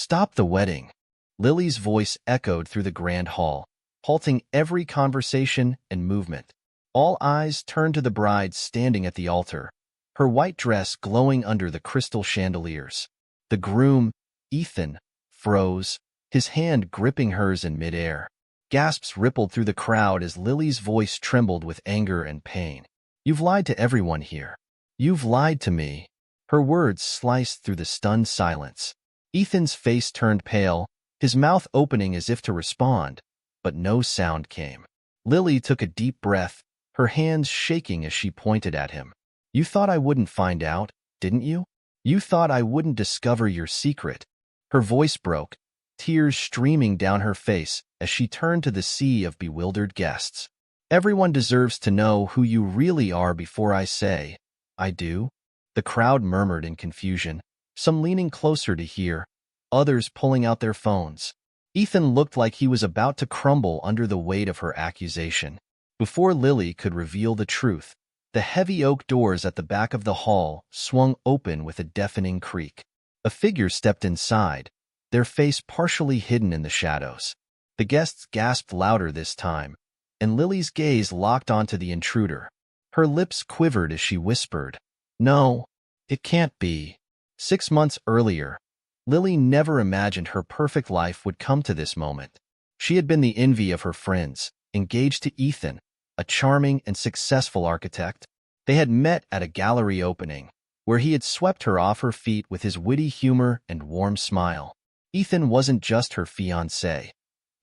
Stop the wedding. Lily's voice echoed through the grand hall, halting every conversation and movement. All eyes turned to the bride standing at the altar, her white dress glowing under the crystal chandeliers. The groom, Ethan, froze, his hand gripping hers in midair. Gasps rippled through the crowd as Lily's voice trembled with anger and pain. "You've lied to everyone here. You've lied to me." Her words sliced through the stunned silence. Ethan's face turned pale, his mouth opening as if to respond, but no sound came. Lily took a deep breath, her hands shaking as she pointed at him. "You thought I wouldn't find out, didn't you? You thought I wouldn't discover your secret." Her voice broke, tears streaming down her face as she turned to the sea of bewildered guests. "Everyone deserves to know who you really are before I say, I do." The crowd murmured in confusion, some leaning closer to hear, others pulling out their phones. Ethan looked like he was about to crumble under the weight of her accusation. Before Lily could reveal the truth, the heavy oak doors at the back of the hall swung open with a deafening creak. A figure stepped inside, their face partially hidden in the shadows. The guests gasped louder this time, and Lily's gaze locked onto the intruder. Her lips quivered as she whispered, "No, it can't be." 6 months earlier, Lily never imagined her perfect life would come to this moment. She had been the envy of her friends, engaged to Ethan, a charming and successful architect. They had met at a gallery opening, where he had swept her off her feet with his witty humor and warm smile. Ethan wasn't just her fiancé.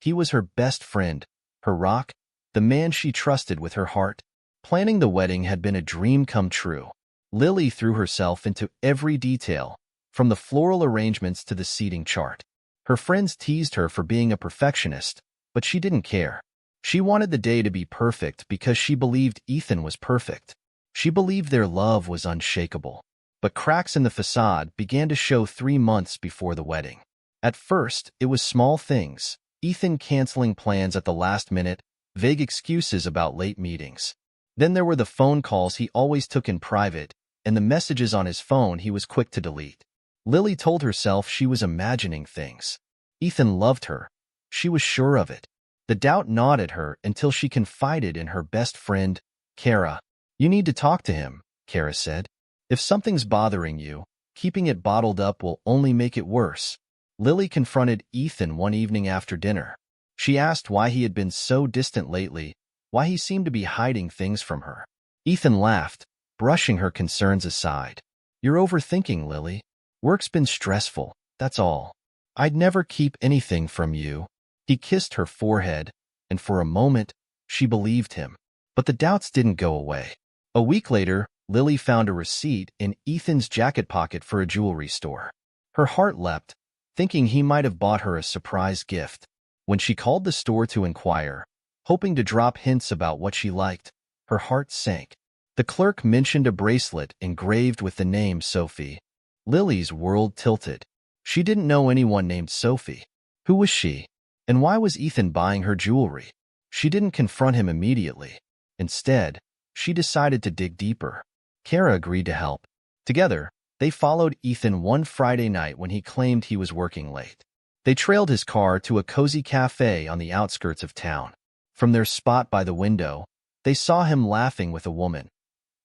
He was her best friend, her rock, the man she trusted with her heart. Planning the wedding had been a dream come true. Lily threw herself into every detail, from the floral arrangements to the seating chart. Her friends teased her for being a perfectionist, but she didn't care. She wanted the day to be perfect because she believed Ethan was perfect. She believed their love was unshakable. But cracks in the facade began to show 3 months before the wedding. At first, it was small things: Ethan canceling plans at the last minute, vague excuses about late meetings. Then there were the phone calls he always took in private, and the messages on his phone he was quick to delete. Lily told herself she was imagining things. Ethan loved her. She was sure of it. The doubt gnawed at her until she confided in her best friend, Kara. "You need to talk to him," Kara said. "If something's bothering you, keeping it bottled up will only make it worse." Lily confronted Ethan one evening after dinner. She asked why he had been so distant lately, why he seemed to be hiding things from her. Ethan laughed, brushing her concerns aside. "You're overthinking, Lily. Work's been stressful, that's all. I'd never keep anything from you." He kissed her forehead, and for a moment, she believed him. But the doubts didn't go away. A week later, Lily found a receipt in Ethan's jacket pocket for a jewelry store. Her heart leapt, thinking he might have bought her a surprise gift. When she called the store to inquire, hoping to drop hints about what she liked, her heart sank. The clerk mentioned a bracelet engraved with the name Sophie. Lily's world tilted. She didn't know anyone named Sophie. Who was she? And why was Ethan buying her jewelry? She didn't confront him immediately. Instead, she decided to dig deeper. Kara agreed to help. Together, they followed Ethan one Friday night when he claimed he was working late. They trailed his car to a cozy cafe on the outskirts of town. From their spot by the window, they saw him laughing with a woman,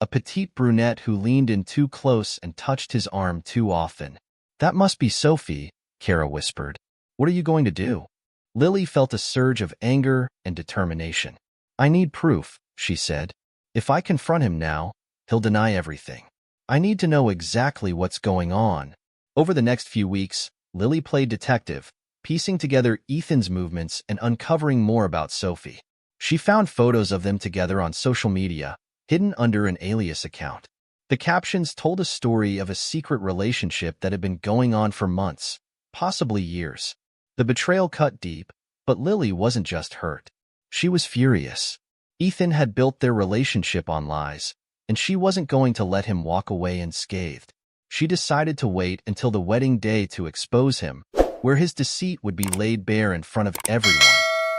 a petite brunette who leaned in too close and touched his arm too often. "That must be Sophie," Kara whispered. "What are you going to do?" Lily felt a surge of anger and determination. "I need proof," she said. "If I confront him now, he'll deny everything. I need to know exactly what's going on." Over the next few weeks, Lily played detective, piecing together Ethan's movements and uncovering more about Sophie. She found photos of them together on social media, hidden under an alias account. The captions told a story of a secret relationship that had been going on for months, possibly years. The betrayal cut deep, but Lily wasn't just hurt. She was furious. Ethan had built their relationship on lies, and she wasn't going to let him walk away unscathed. She decided to wait until the wedding day to expose him, where his deceit would be laid bare in front of everyone.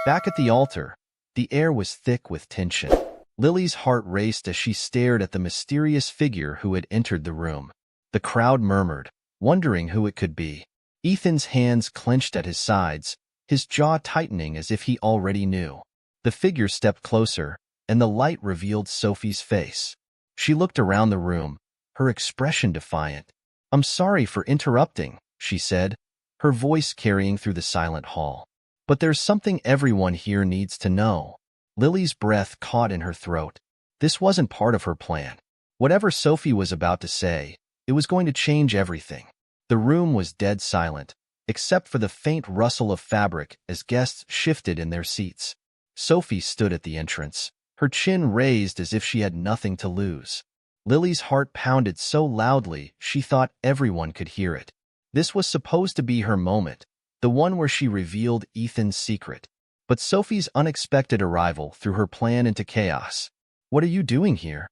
Back at the altar, the air was thick with tension. Lily's heart raced as she stared at the mysterious figure who had entered the room. The crowd murmured, wondering who it could be. Ethan's hands clenched at his sides, his jaw tightening as if he already knew. The figure stepped closer, and the light revealed Sophie's face. She looked around the room, her expression defiant. "I'm sorry for interrupting," she said, her voice carrying through the silent hall. "But there's something everyone here needs to know." Lily's breath caught in her throat. This wasn't part of her plan. Whatever Sophie was about to say, it was going to change everything. The room was dead silent, except for the faint rustle of fabric as guests shifted in their seats. Sophie stood at the entrance, her chin raised as if she had nothing to lose. Lily's heart pounded so loudly she thought everyone could hear it. This was supposed to be her moment, the one where she revealed Ethan's secret. But Sophie's unexpected arrival threw her plan into chaos. "What are you doing here?"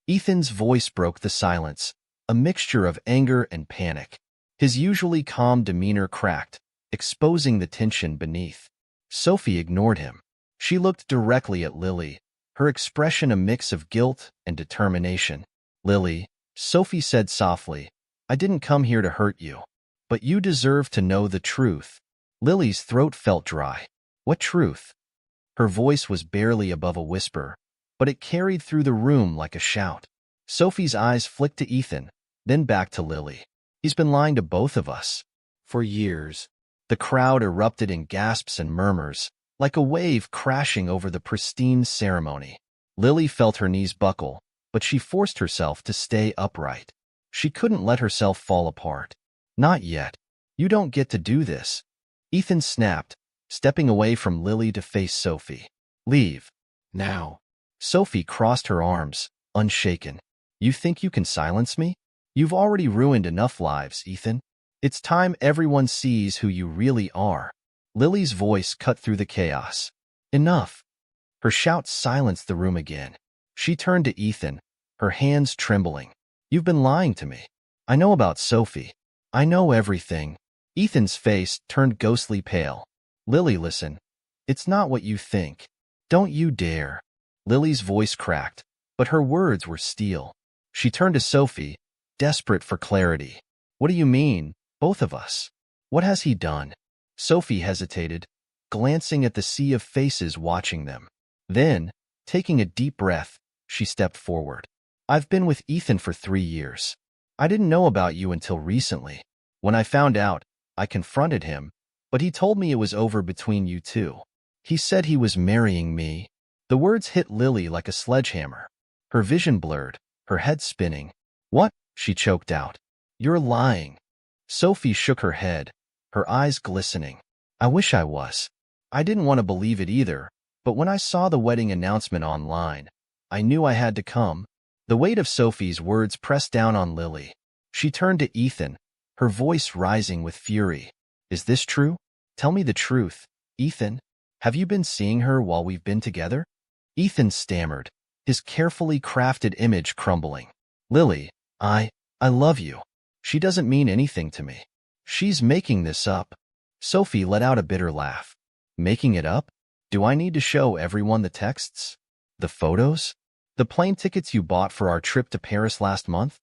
Ethan's voice broke the silence, a mixture of anger and panic. His usually calm demeanor cracked, exposing the tension beneath. Sophie ignored him. She looked directly at Lily, her expression a mix of guilt and determination. "Lily," Sophie said softly, "I didn't come here to hurt you. But you deserve to know the truth." Lily's throat felt dry. "What truth?" Her voice was barely above a whisper, but it carried through the room like a shout. Sophie's eyes flicked to Ethan, then back to Lily. "He's been lying to both of us. For years." The crowd erupted in gasps and murmurs, like a wave crashing over the pristine ceremony. Lily felt her knees buckle, but she forced herself to stay upright. She couldn't let herself fall apart. "Not yet. You don't get to do this." Ethan snapped, stepping away from Lily to face Sophie. "Leave. Now." Sophie crossed her arms, unshaken. "You think you can silence me? You've already ruined enough lives, Ethan. It's time everyone sees who you really are." Lily's voice cut through the chaos. "Enough." Her shout silenced the room again. She turned to Ethan, her hands trembling. "You've been lying to me. I know about Sophie. I know everything." Ethan's face turned ghostly pale. "Lily, listen. It's not what you think. Don't you dare." Lily's voice cracked, but her words were steel. She turned to Sophie, desperate for clarity. "What do you mean, both of us? What has he done?" Sophie hesitated, glancing at the sea of faces watching them. Then, taking a deep breath, she stepped forward. "I've been with Ethan for 3 years. I didn't know about you until recently. When I found out, I confronted him, but he told me it was over between you two. He said he was marrying me." The words hit Lily like a sledgehammer. Her vision blurred, her head spinning. "What?" she choked out. "You're lying." Sophie shook her head, her eyes glistening. "I wish I was. I didn't want to believe it either, but when I saw the wedding announcement online, I knew I had to come." The weight of Sophie's words pressed down on Lily. She turned to Ethan, her voice rising with fury. "Is this true? Tell me the truth, Ethan. Have you been seeing her while we've been together?" Ethan stammered, his carefully crafted image crumbling. "Lily, I love you. She doesn't mean anything to me. She's making this up." Sophie let out a bitter laugh. "Making it up? Do I need to show everyone the texts? The photos? The plane tickets you bought for our trip to Paris last month?"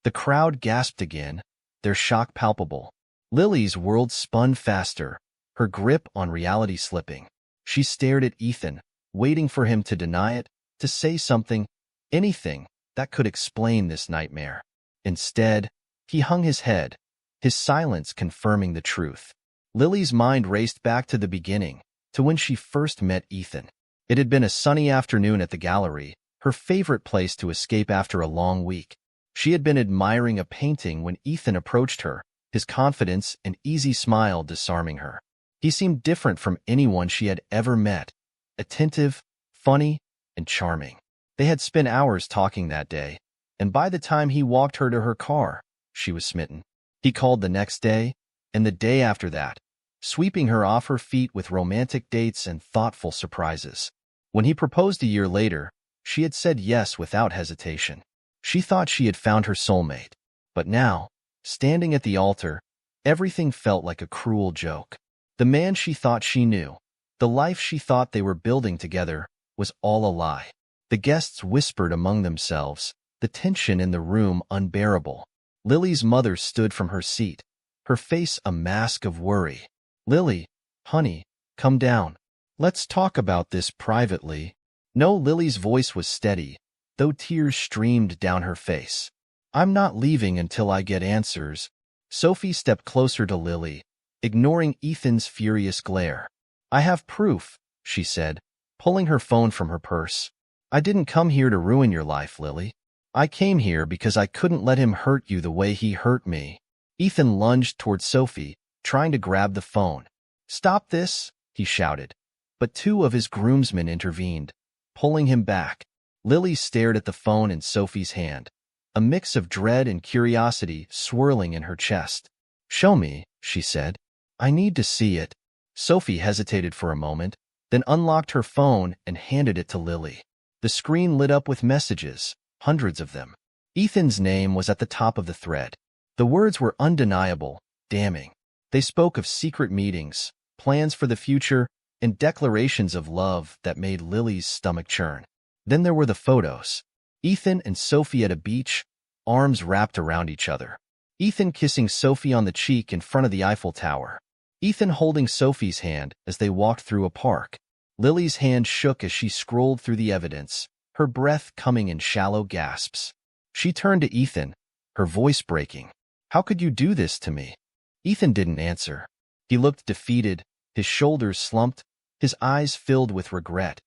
The crowd gasped again, their shock palpable. Lily's world spun faster, her grip on reality slipping. She stared at Ethan, waiting for him to deny it, to say something, anything that could explain this nightmare. Instead, he hung his head, his silence confirming the truth. Lily's mind raced back to the beginning, to when she first met Ethan. It had been a sunny afternoon at the gallery, her favorite place to escape after a long week. She had been admiring a painting when Ethan approached her, his confidence and easy smile disarming her. He seemed different from anyone she had ever met, attentive, funny, and charming. They had spent hours talking that day, and by the time he walked her to her car, she was smitten. He called the next day, and the day after that, sweeping her off her feet with romantic dates and thoughtful surprises. When he proposed a year later, she had said yes without hesitation. She thought she had found her soulmate. But now, standing at the altar, everything felt like a cruel joke. The man she thought she knew, the life she thought they were building together, was all a lie. The guests whispered among themselves, the tension in the room unbearable. Lily's mother stood from her seat, her face a mask of worry. "Lily, honey, come down. Let's talk about this privately." No, Lily's voice was steady, though tears streamed down her face. "I'm not leaving until I get answers." Sophie stepped closer to Lily, ignoring Ethan's furious glare. "I have proof," she said, pulling her phone from her purse. "I didn't come here to ruin your life, Lily. I came here because I couldn't let him hurt you the way he hurt me." Ethan lunged toward Sophie, trying to grab the phone. "Stop this," he shouted, but two of his groomsmen intervened, pulling him back. Lily stared at the phone in Sophie's hand, a mix of dread and curiosity swirling in her chest. "Show me," she said. "I need to see it." Sophie hesitated for a moment, then unlocked her phone and handed it to Lily. The screen lit up with messages, hundreds of them. Ethan's name was at the top of the thread. The words were undeniable, damning. They spoke of secret meetings, plans for the future, and declarations of love that made Lily's stomach churn. Then there were the photos. Ethan and Sophie at a beach, arms wrapped around each other. Ethan kissing Sophie on the cheek in front of the Eiffel Tower. Ethan holding Sophie's hand as they walked through a park. Lily's hand shook as she scrolled through the evidence, her breath coming in shallow gasps. She turned to Ethan, her voice breaking. "How could you do this to me?" Ethan didn't answer. He looked defeated, his shoulders slumped, his eyes filled with regret,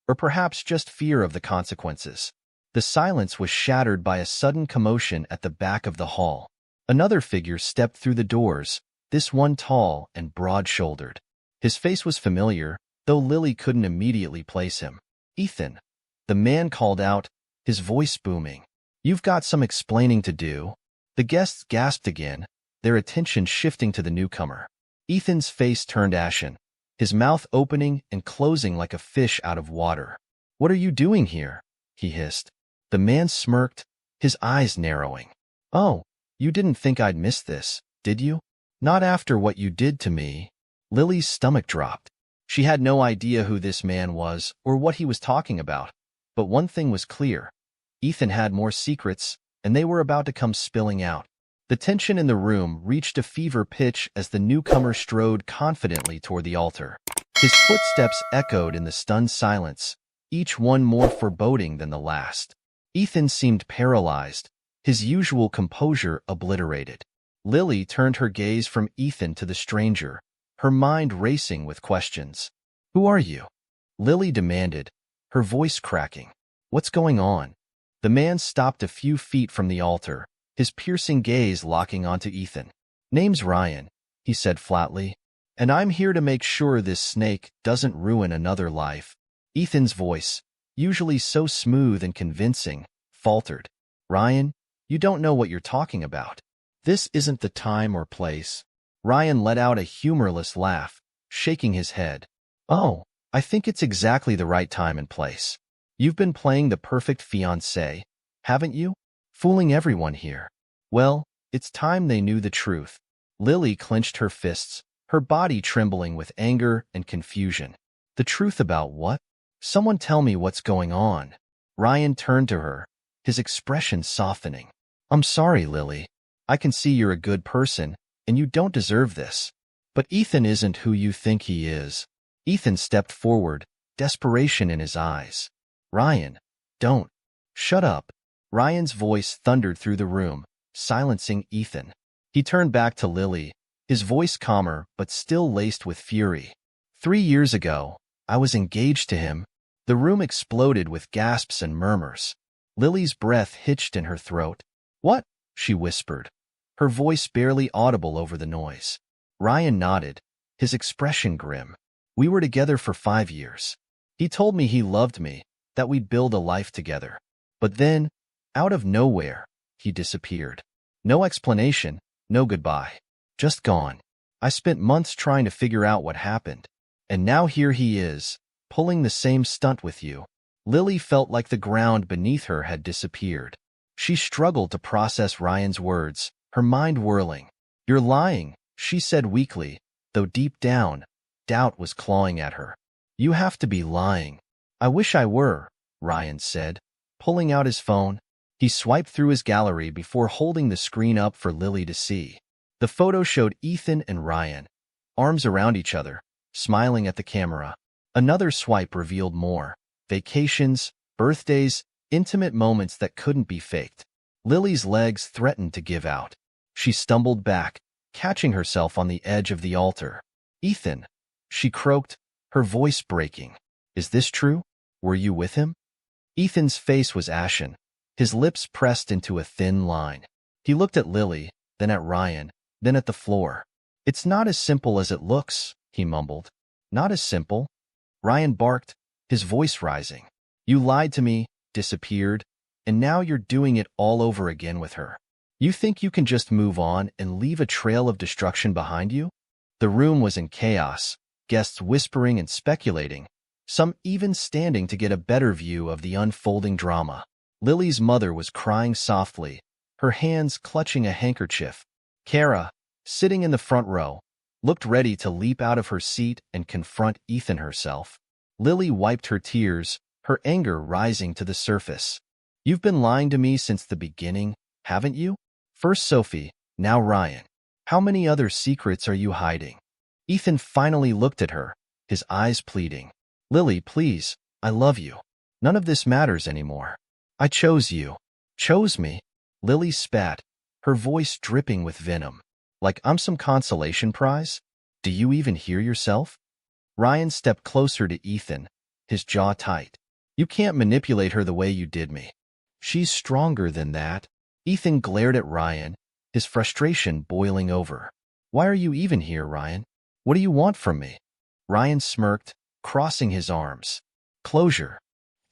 or perhaps just fear of the consequences. The silence was shattered by a sudden commotion at the back of the hall. Another figure stepped through the doors, this one tall and broad-shouldered. His face was familiar, though Lily couldn't immediately place him. "Ethan," the man called out, his voice booming. "You've got some explaining to do." The guests gasped again, their attention shifting to the newcomer. Ethan's face turned ashen, his mouth opening and closing like a fish out of water. "What are you doing here?" he hissed. The man smirked, his eyes narrowing. "Oh, you didn't think I'd miss this, did you? Not after what you did to me." Lily's stomach dropped. She had no idea who this man was or what he was talking about. But one thing was clear. Ethan had more secrets, and they were about to come spilling out. The tension in the room reached a fever pitch as the newcomer strode confidently toward the altar. His footsteps echoed in the stunned silence, each one more foreboding than the last. Ethan seemed paralyzed, his usual composure obliterated. Lily turned her gaze from Ethan to the stranger, her mind racing with questions. "Who are you?" Lily demanded, her voice cracking. "What's going on?" The man stopped a few feet from the altar, his piercing gaze locking onto Ethan. "Name's Ryan," he said flatly, "and I'm here to make sure this snake doesn't ruin another life." Ethan's voice, usually so smooth and convincing, faltered. "Ryan, you don't know what you're talking about. This isn't the time or place." Ryan let out a humorless laugh, shaking his head. "Oh, I think it's exactly the right time and place. You've been playing the perfect fiancé, haven't you? Fooling everyone here. Well, it's time they knew the truth." Lily clenched her fists, her body trembling with anger and confusion. "The truth about what? Someone tell me what's going on." Ryan turned to her, his expression softening. "I'm sorry, Lily. I can see you're a good person, and you don't deserve this. But Ethan isn't who you think he is." Ethan stepped forward, desperation in his eyes. "Ryan, don't." "Shut up." Ryan's voice thundered through the room, silencing Ethan. He turned back to Lily, his voice calmer but still laced with fury. 3 years ago, I was engaged to him." The room exploded with gasps and murmurs. Lily's breath hitched in her throat. "What?" she whispered, her voice barely audible over the noise. Ryan nodded, his expression grim. "We were together for 5 years. He told me he loved me, that we'd build a life together. But then, out of nowhere, he disappeared. No explanation, no goodbye. Just gone. I spent months trying to figure out what happened. And now here he is, pulling the same stunt with you." Lily felt like the ground beneath her had disappeared. She struggled to process Ryan's words, her mind whirling. "You're lying," she said weakly, though deep down, doubt was clawing at her. "You have to be lying." "I wish I were," Ryan said, pulling out his phone. He swiped through his gallery before holding the screen up for Lily to see. The photo showed Ethan and Ryan, arms around each other, smiling at the camera. Another swipe revealed more. Vacations, birthdays, intimate moments that couldn't be faked. Lily's legs threatened to give out. She stumbled back, catching herself on the edge of the altar. "Ethan," she croaked, her voice breaking. "Is this true? Were you with him?" Ethan's face was ashen, his lips pressed into a thin line. He looked at Lily, then at Ryan, then at the floor. "It's not as simple as it looks," he mumbled. "Not as simple?" Ryan barked, his voice rising. "You lied to me, disappeared, and now you're doing it all over again with her. You think you can just move on and leave a trail of destruction behind you?" The room was in chaos, guests whispering and speculating, some even standing to get a better view of the unfolding drama. Lily's mother was crying softly, her hands clutching a handkerchief. Kara, sitting in the front row, looked ready to leap out of her seat and confront Ethan herself. Lily wiped her tears, her anger rising to the surface. "You've been lying to me since the beginning, haven't you? First Sophie, now Ryan. How many other secrets are you hiding?" Ethan finally looked at her, his eyes pleading. "Lily, please, I love you. None of this matters anymore. I chose you." "Chose me?" Lily spat, her voice dripping with venom. "Like I'm some consolation prize? Do you even hear yourself?" Ryan stepped closer to Ethan, his jaw tight. "You can't manipulate her the way you did me. She's stronger than that." Ethan glared at Ryan, his frustration boiling over. "Why are you even here, Ryan? What do you want from me?" Ryan smirked, crossing his arms. "Closure.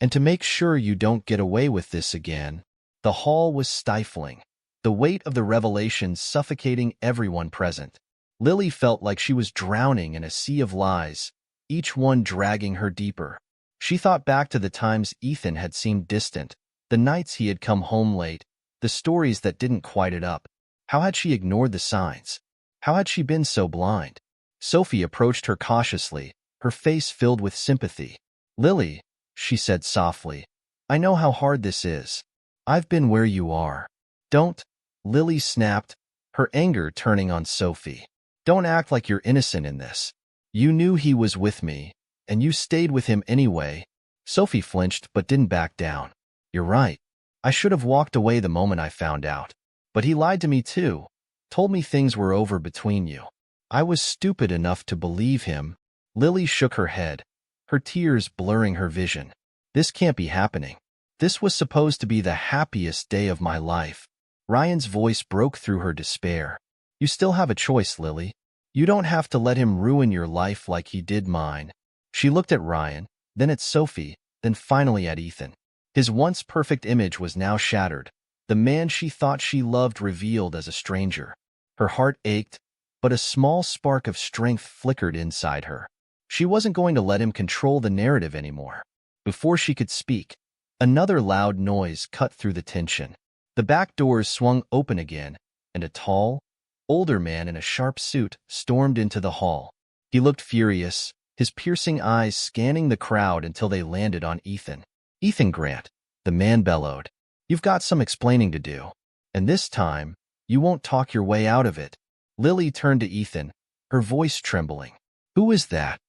And to make sure you don't get away with this again." The hall was stifling, the weight of the revelation suffocating everyone present. Lily felt like she was drowning in a sea of lies, each one dragging her deeper. She thought back to the times Ethan had seemed distant, the nights he had come home late, the stories that didn't quite add up. How had she ignored the signs? How had she been so blind? Sophie approached her cautiously, her face filled with sympathy. "Lily," she said softly, "I know how hard this is. I've been where you are. Don't," Lily snapped, her anger turning on Sophie. "Don't act like you're innocent in this. You knew he was with me, and you stayed with him anyway." Sophie flinched but didn't back down. "You're right. I should have walked away the moment I found out. But he lied to me too, told me things were over between you. I was stupid enough to believe him." Lily shook her head, her tears blurring her vision. "This can't be happening. This was supposed to be the happiest day of my life." Ryan's voice broke through her despair. "You still have a choice, Lily. You don't have to let him ruin your life like he did mine." She looked at Ryan, then at Sophie, then finally at Ethan. His once perfect image was now shattered, the man she thought she loved revealed as a stranger. Her heart ached, but a small spark of strength flickered inside her. She wasn't going to let him control the narrative anymore. Before she could speak, another loud noise cut through the tension. The back doors swung open again, and a tall, older man in a sharp suit stormed into the hall. He looked furious, his piercing eyes scanning the crowd until they landed on Ethan. "Ethan Grant," the man bellowed, "you've got some explaining to do. And this time, you won't talk your way out of it." Lily turned to Ethan, her voice trembling. "Who is that?"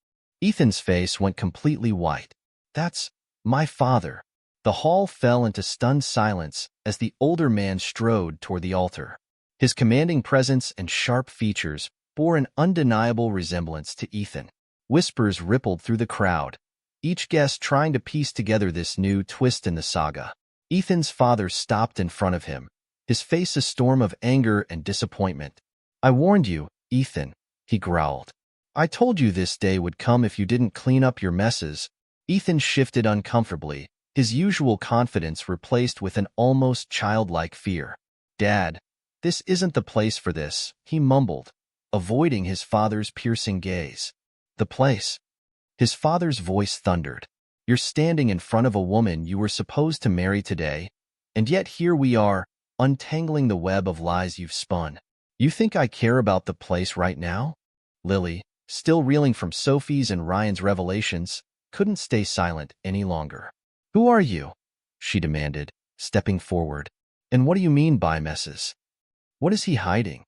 Ethan's face went completely white. "That's my father." The hall fell into stunned silence as the older man strode toward the altar. His commanding presence and sharp features bore an undeniable resemblance to Ethan. Whispers rippled through the crowd, each guest trying to piece together this new twist in the saga. Ethan's father stopped in front of him, his face a storm of anger and disappointment. "I warned you, Ethan," he growled. "I told you this day would come if you didn't clean up your messes." Ethan shifted uncomfortably, his usual confidence replaced with an almost childlike fear. "Dad, this isn't the place for this," he mumbled, avoiding his father's piercing gaze. "The place?" His father's voice thundered. "You're standing in front of a woman you were supposed to marry today, and yet here we are, untangling the web of lies you've spun. You think I care about the place right now?" Lily, still reeling from Sophie's and Ryan's revelations, couldn't stay silent any longer. "Who are you?" she demanded, stepping forward. "And what do you mean by messes? What is he hiding?"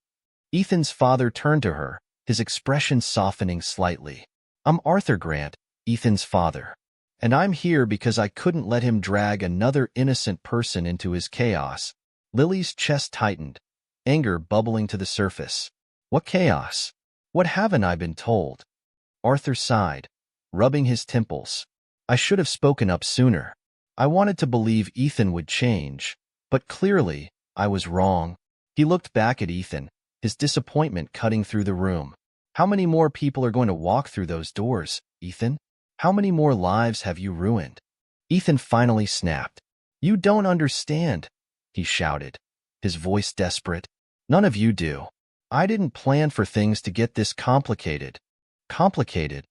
Ethan's father turned to her, his expression softening slightly. I'm Arthur Grant, Ethan's father. And I'm here because I couldn't let him drag another innocent person into his chaos. Lily's chest tightened, anger bubbling to the surface. What chaos? What haven't I been told? Arthur sighed, rubbing his temples. I should have spoken up sooner. I wanted to believe Ethan would change, but clearly, I was wrong. He looked back at Ethan, his disappointment cutting through the room. How many more people are going to walk through those doors, Ethan? How many more lives have you ruined? Ethan finally snapped. You don't understand, he shouted, his voice desperate. None of you do. I didn't plan for things to get this complicated. Complicated?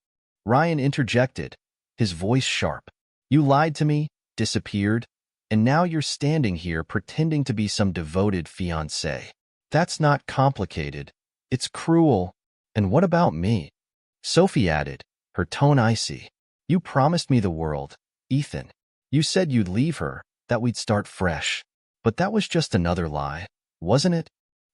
Ryan interjected, his voice sharp. You lied to me, disappeared, and now you're standing here pretending to be some devoted fiancé. That's not complicated. It's cruel. And what about me? Sophie added, her tone icy. You promised me the world, Ethan. You said you'd leave her, that we'd start fresh. But that was just another lie, wasn't it?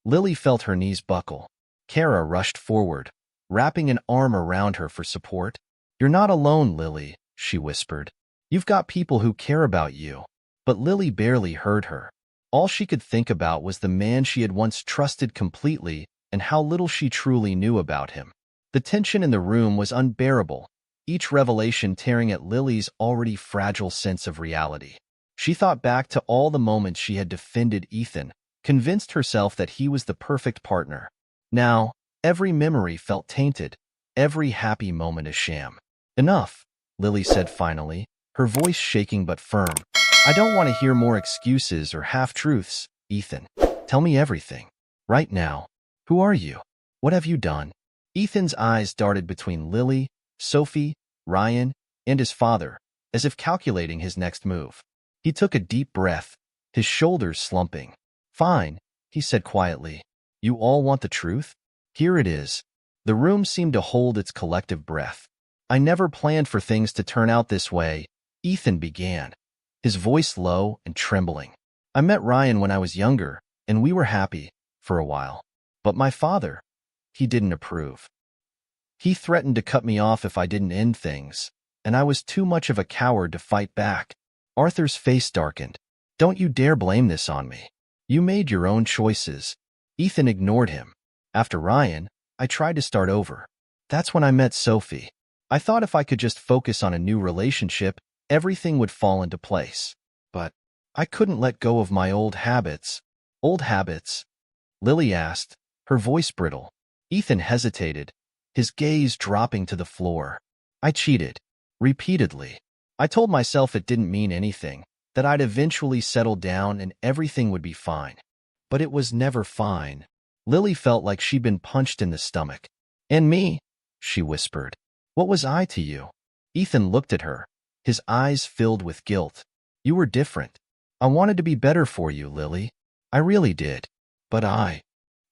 Lily felt her knees buckle. Kara rushed forward, wrapping an arm around her for support. You're not alone, Lily, she whispered. You've got people who care about you. But Lily barely heard her. All she could think about was the man she had once trusted completely and how little she truly knew about him. The tension in the room was unbearable, each revelation tearing at Lily's already fragile sense of reality. She thought back to all the moments she had defended Ethan, convinced herself that he was the perfect partner. Now, every memory felt tainted, every happy moment a sham. Enough, Lily said finally, her voice shaking but firm. I don't want to hear more excuses or half-truths, Ethan. Tell me everything. Right now. Who are you? What have you done? Ethan's eyes darted between Lily, Sophie, Ryan, and his father, as if calculating his next move. He took a deep breath, his shoulders slumping. Fine, he said quietly. You all want the truth? Here it is. The room seemed to hold its collective breath. I never planned for things to turn out this way, Ethan began, his voice low and trembling. I met Ryan when I was younger, and we were happy, for a while. But my father, he didn't approve. He threatened to cut me off if I didn't end things, and I was too much of a coward to fight back. Arthur's face darkened. Don't you dare blame this on me. You made your own choices. Ethan ignored him. After Ryan, I tried to start over. That's when I met Sophie. I thought if I could just focus on a new relationship, everything would fall into place. But I couldn't let go of my old habits. Old habits? Lily asked, her voice brittle. Ethan hesitated, his gaze dropping to the floor. I cheated. Repeatedly. I told myself it didn't mean anything, that I'd eventually settle down and everything would be fine. But it was never fine. Lily felt like she'd been punched in the stomach. And me, she whispered. What was I to you? Ethan looked at her, his eyes filled with guilt. You were different. I wanted to be better for you, Lily. I really did. But I...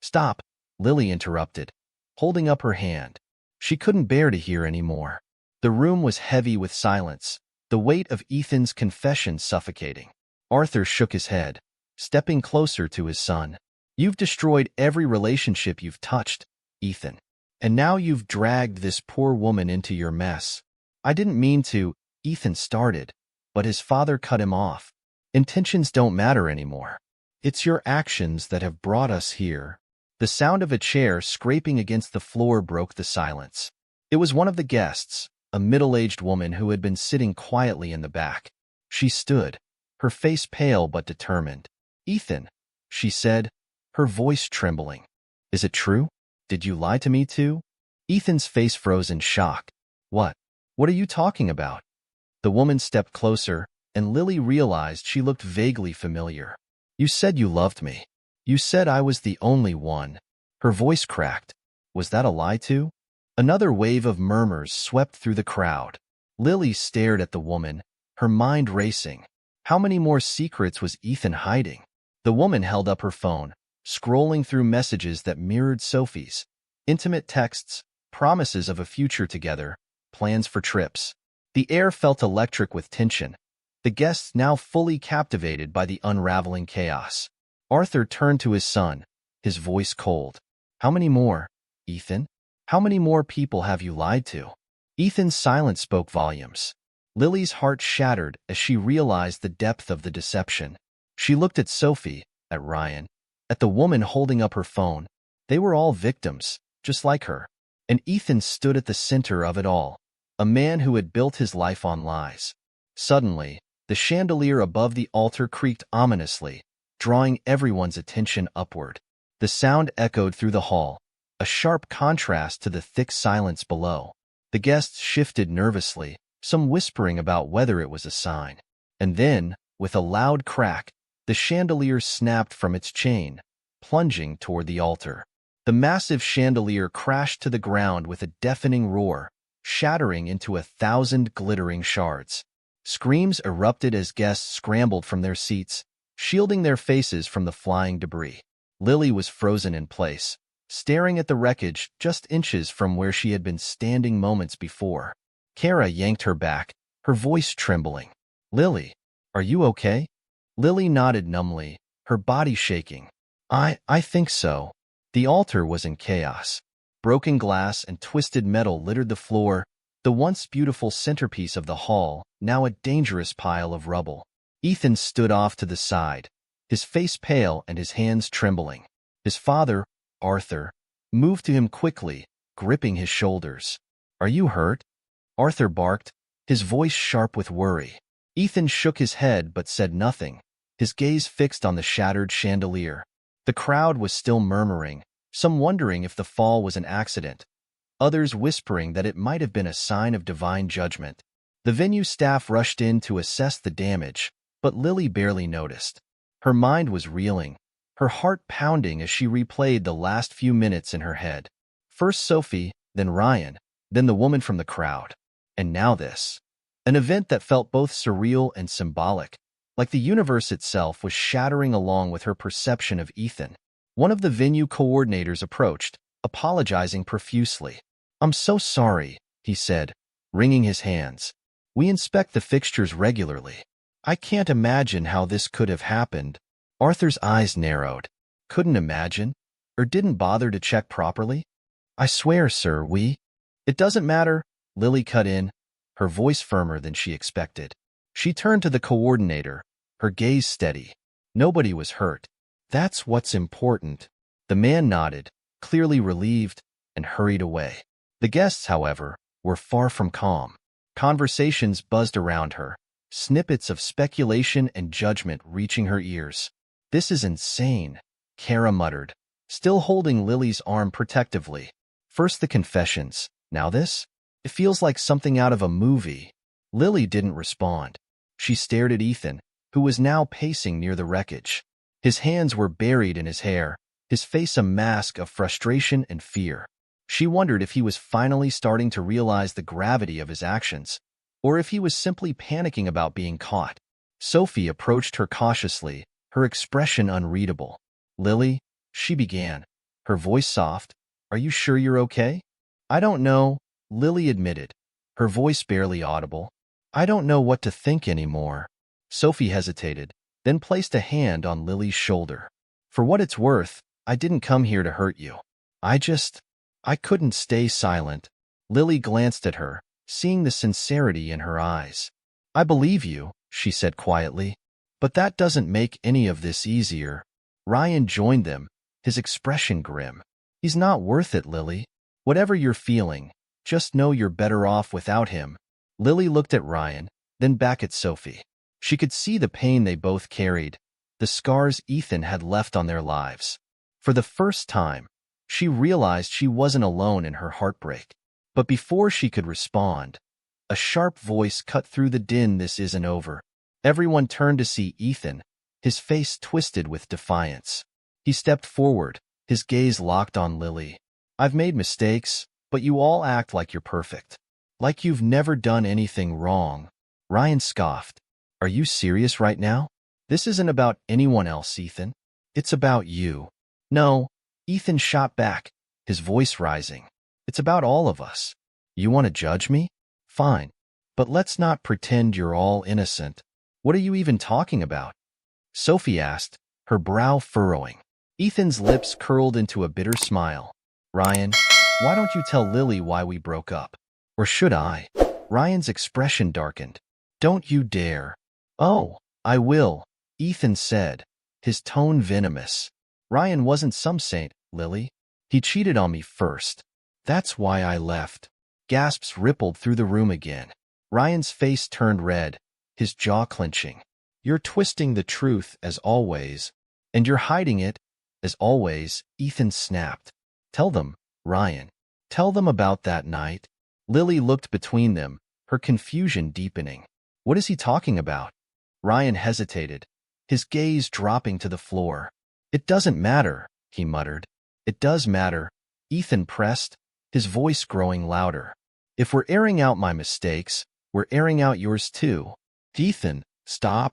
Stop, Lily interrupted, holding up her hand. She couldn't bear to hear any more. The room was heavy with silence, the weight of Ethan's confession suffocating. Arthur shook his head, stepping closer to his son. You've destroyed every relationship you've touched, Ethan. And now you've dragged this poor woman into your mess. I didn't mean to, Ethan started, but his father cut him off. Intentions don't matter anymore. It's your actions that have brought us here. The sound of a chair scraping against the floor broke the silence. It was one of the guests, a middle-aged woman who had been sitting quietly in the back. She stood, her face pale but determined. Ethan, she said, her voice trembling. Is it true? Did you lie to me too? Ethan's face froze in shock. What? What are you talking about? The woman stepped closer, and Lily realized she looked vaguely familiar. You said you loved me. You said I was the only one. Her voice cracked. Was that a lie too? Another wave of murmurs swept through the crowd. Lily stared at the woman, her mind racing. How many more secrets was Ethan hiding? The woman held up her phone, scrolling through messages that mirrored Sophie's. Intimate texts, promises of a future together, plans for trips. The air felt electric with tension, the guests now fully captivated by the unraveling chaos. Arthur turned to his son, his voice cold. How many more, Ethan? How many more people have you lied to? Ethan's silence spoke volumes. Lily's heart shattered as she realized the depth of the deception. She looked at Sophie, at Ryan, at the woman holding up her phone. They were all victims, just like her. And Ethan stood at the center of it all, a man who had built his life on lies. Suddenly, the chandelier above the altar creaked ominously, drawing everyone's attention upward. The sound echoed through the hall, a sharp contrast to the thick silence below. The guests shifted nervously, some whispering about whether it was a sign. And then, with a loud crack, the chandelier snapped from its chain, plunging toward the altar. The massive chandelier crashed to the ground with a deafening roar, shattering into 1,000 glittering shards. Screams erupted as guests scrambled from their seats, shielding their faces from the flying debris. Lily was frozen in place, staring at the wreckage just inches from where she had been standing moments before. Kara yanked her back, her voice trembling. "Lily, are you okay?" Lily nodded numbly, her body shaking. I think so." The altar was in chaos. Broken glass and twisted metal littered the floor, the once beautiful centerpiece of the hall, now a dangerous pile of rubble. Ethan stood off to the side, his face pale and his hands trembling. His father, Arthur, moved to him quickly, gripping his shoulders. "Are you hurt?" Arthur barked, his voice sharp with worry. Ethan shook his head but said nothing, his gaze fixed on the shattered chandelier. The crowd was still murmuring, some wondering if the fall was an accident, others whispering that it might have been a sign of divine judgment. The venue staff rushed in to assess the damage, but Lily barely noticed. Her mind was reeling, her heart pounding as she replayed the last few minutes in her head. First Sophie, then Ryan, then the woman from the crowd. And now this. An event that felt both surreal and symbolic, like the universe itself was shattering along with her perception of Ethan. One of the venue coordinators approached, apologizing profusely. "I'm so sorry," he said, wringing his hands. "We inspect the fixtures regularly. I can't imagine how this could have happened." Arthur's eyes narrowed. "Couldn't imagine? Or didn't bother to check properly?" "I swear, sir, we—" "It doesn't matter," Lily cut in, her voice firmer than she expected. She turned to the coordinator, her gaze steady. "Nobody was hurt. That's what's important." The man nodded, clearly relieved, and hurried away. The guests, however, were far from calm. Conversations buzzed around her, snippets of speculation and judgment reaching her ears. "This is insane," Kara muttered, still holding Lily's arm protectively. "First the confessions, now this? It feels like something out of a movie." Lily didn't respond. She stared at Ethan, who was now pacing near the wreckage. His hands were buried in his hair, his face a mask of frustration and fear. She wondered if he was finally starting to realize the gravity of his actions, or if he was simply panicking about being caught. Sophie approached her cautiously, her expression unreadable. "Lily," she began, her voice soft, "are you sure you're okay?" "I don't know," Lily admitted, her voice barely audible. "I don't know what to think anymore." Sophie hesitated, then placed a hand on Lily's shoulder. "For what it's worth, I didn't come here to hurt you. I couldn't stay silent." Lily glanced at her, seeing the sincerity in her eyes. "I believe you," she said quietly, "but that doesn't make any of this easier." Ryan joined them, his expression grim. "He's not worth it, Lily. Whatever you're feeling, just know you're better off without him." Lily looked at Ryan, then back at Sophie. She could see the pain they both carried, the scars Ethan had left on their lives. For the first time, she realized she wasn't alone in her heartbreak. But before she could respond, a sharp voice cut through the din. "This isn't over." Everyone turned to see Ethan, his face twisted with defiance. He stepped forward, his gaze locked on Lily. "I've made mistakes, but you all act like you're perfect. Like you've never done anything wrong." Ryan scoffed. "Are you serious right now? This isn't about anyone else, Ethan. It's about you." "No," Ethan shot back, his voice rising. "It's about all of us. You want to judge me? Fine. But let's not pretend you're all innocent." "What are you even talking about?" Sophie asked, her brow furrowing. Ethan's lips curled into a bitter smile. Ryan, why don't you tell Lily why we broke up? Or should I? Ryan's expression darkened. Don't you dare. Oh, I will, Ethan said, his tone venomous. Ryan wasn't some saint, Lily. He cheated on me first. That's why I left. Gasps rippled through the room again. Ryan's face turned red, his jaw clenching. You're twisting the truth, as always. And you're hiding it, as always, Ethan snapped. Tell them, Ryan. Tell them about that night. Lily looked between them, her confusion deepening. What is he talking about? Ryan hesitated, his gaze dropping to the floor. It doesn't matter, he muttered. It does matter, Ethan pressed, his voice growing louder. If we're airing out my mistakes, we're airing out yours too. Ethan, stop.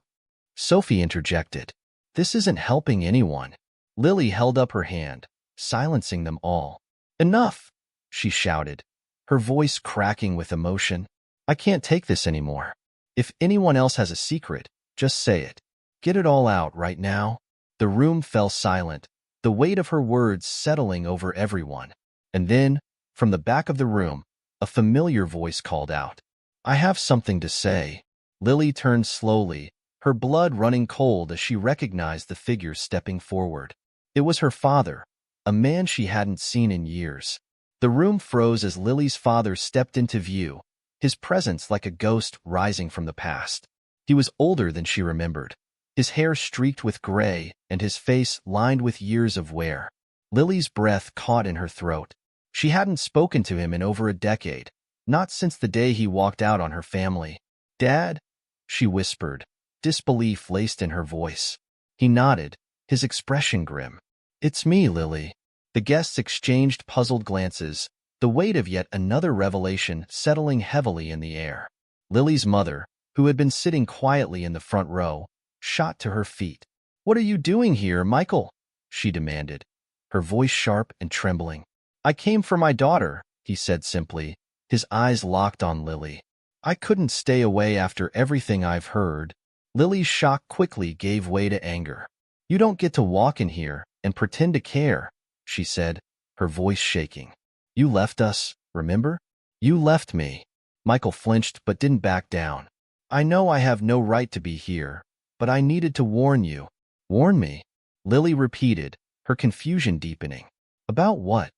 Sophie interjected. This isn't helping anyone. Lily held up her hand, silencing them all. Enough, she shouted, her voice cracking with emotion. I can't take this anymore. If anyone else has a secret, just say it. Get it all out right now. The room fell silent, the weight of her words settling over everyone. And then, from the back of the room, a familiar voice called out. I have something to say. Lily turned slowly, her blood running cold as she recognized the figure stepping forward. It was her father, a man she hadn't seen in years. The room froze as Lily's father stepped into view, his presence like a ghost rising from the past. He was older than she remembered, his hair streaked with gray and his face lined with years of wear. Lily's breath caught in her throat. She hadn't spoken to him in over a decade, not since the day he walked out on her family. Dad? She whispered, disbelief laced in her voice. He nodded, his expression grim. It's me, Lily. The guests exchanged puzzled glances, the weight of yet another revelation settling heavily in the air. Lily's mother, who had been sitting quietly in the front row, shot to her feet. What are you doing here, Michael? She demanded, her voice sharp and trembling. I came for my daughter, he said simply, his eyes locked on Lily. I couldn't stay away after everything I've heard. Lily's shock quickly gave way to anger. You don't get to walk in here and pretend to care, she said, her voice shaking. You left us, remember? You left me. Michael flinched but didn't back down. I know I have no right to be here, but I needed to warn you. Warn me? Lily repeated, her confusion deepening. About what?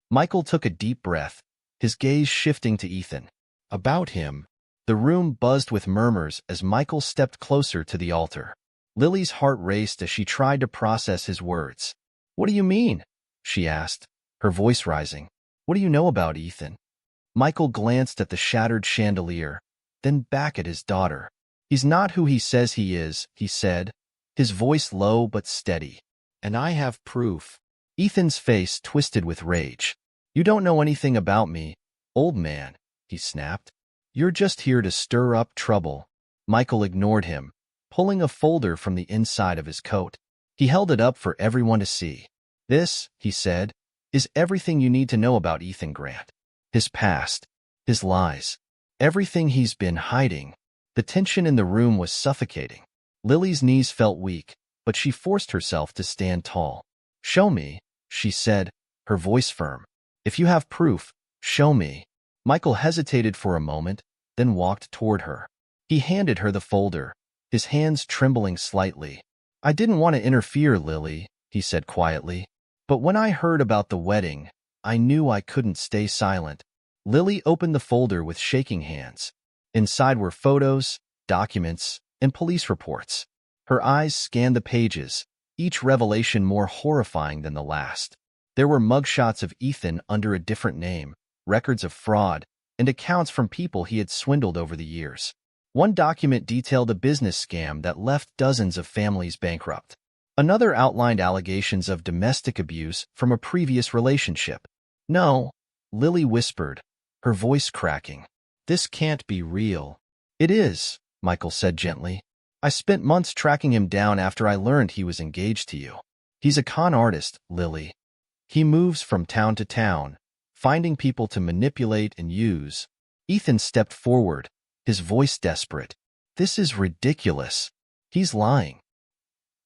Michael took a deep breath, his gaze shifting to Ethan. About him. The room buzzed with murmurs as Michael stepped closer to the altar. Lily's heart raced as she tried to process his words. What do you mean? She asked, her voice rising. What do you know about Ethan? Michael glanced at the shattered chandelier, then back at his daughter. He's not who he says he is, he said, his voice low but steady. And I have proof. Ethan's face twisted with rage. You don't know anything about me, old man, he snapped. You're just here to stir up trouble. Michael ignored him, pulling a folder from the inside of his coat. He held it up for everyone to see. This, he said, is everything you need to know about Ethan Grant. His past, his lies, everything he's been hiding. The tension in the room was suffocating. Lily's knees felt weak, but she forced herself to stand tall. Show me, she said, her voice firm. If you have proof, show me. Michael hesitated for a moment, then walked toward her. He handed her the folder, his hands trembling slightly. I didn't want to interfere, Lily, he said quietly. But when I heard about the wedding, I knew I couldn't stay silent. Lily opened the folder with shaking hands. Inside were photos, documents, and police reports. Her eyes scanned the pages, each revelation more horrifying than the last. There were mugshots of Ethan under a different name, records of fraud, and accounts from people he had swindled over the years. One document detailed a business scam that left dozens of families bankrupt. Another outlined allegations of domestic abuse from a previous relationship. No, Lily whispered, her voice cracking. This can't be real. It is, Michael said gently. I spent months tracking him down after I learned he was engaged to you. He's a con artist, Lily. He moves from town to town, finding people to manipulate and use. Ethan stepped forward, his voice desperate. This is ridiculous. He's lying.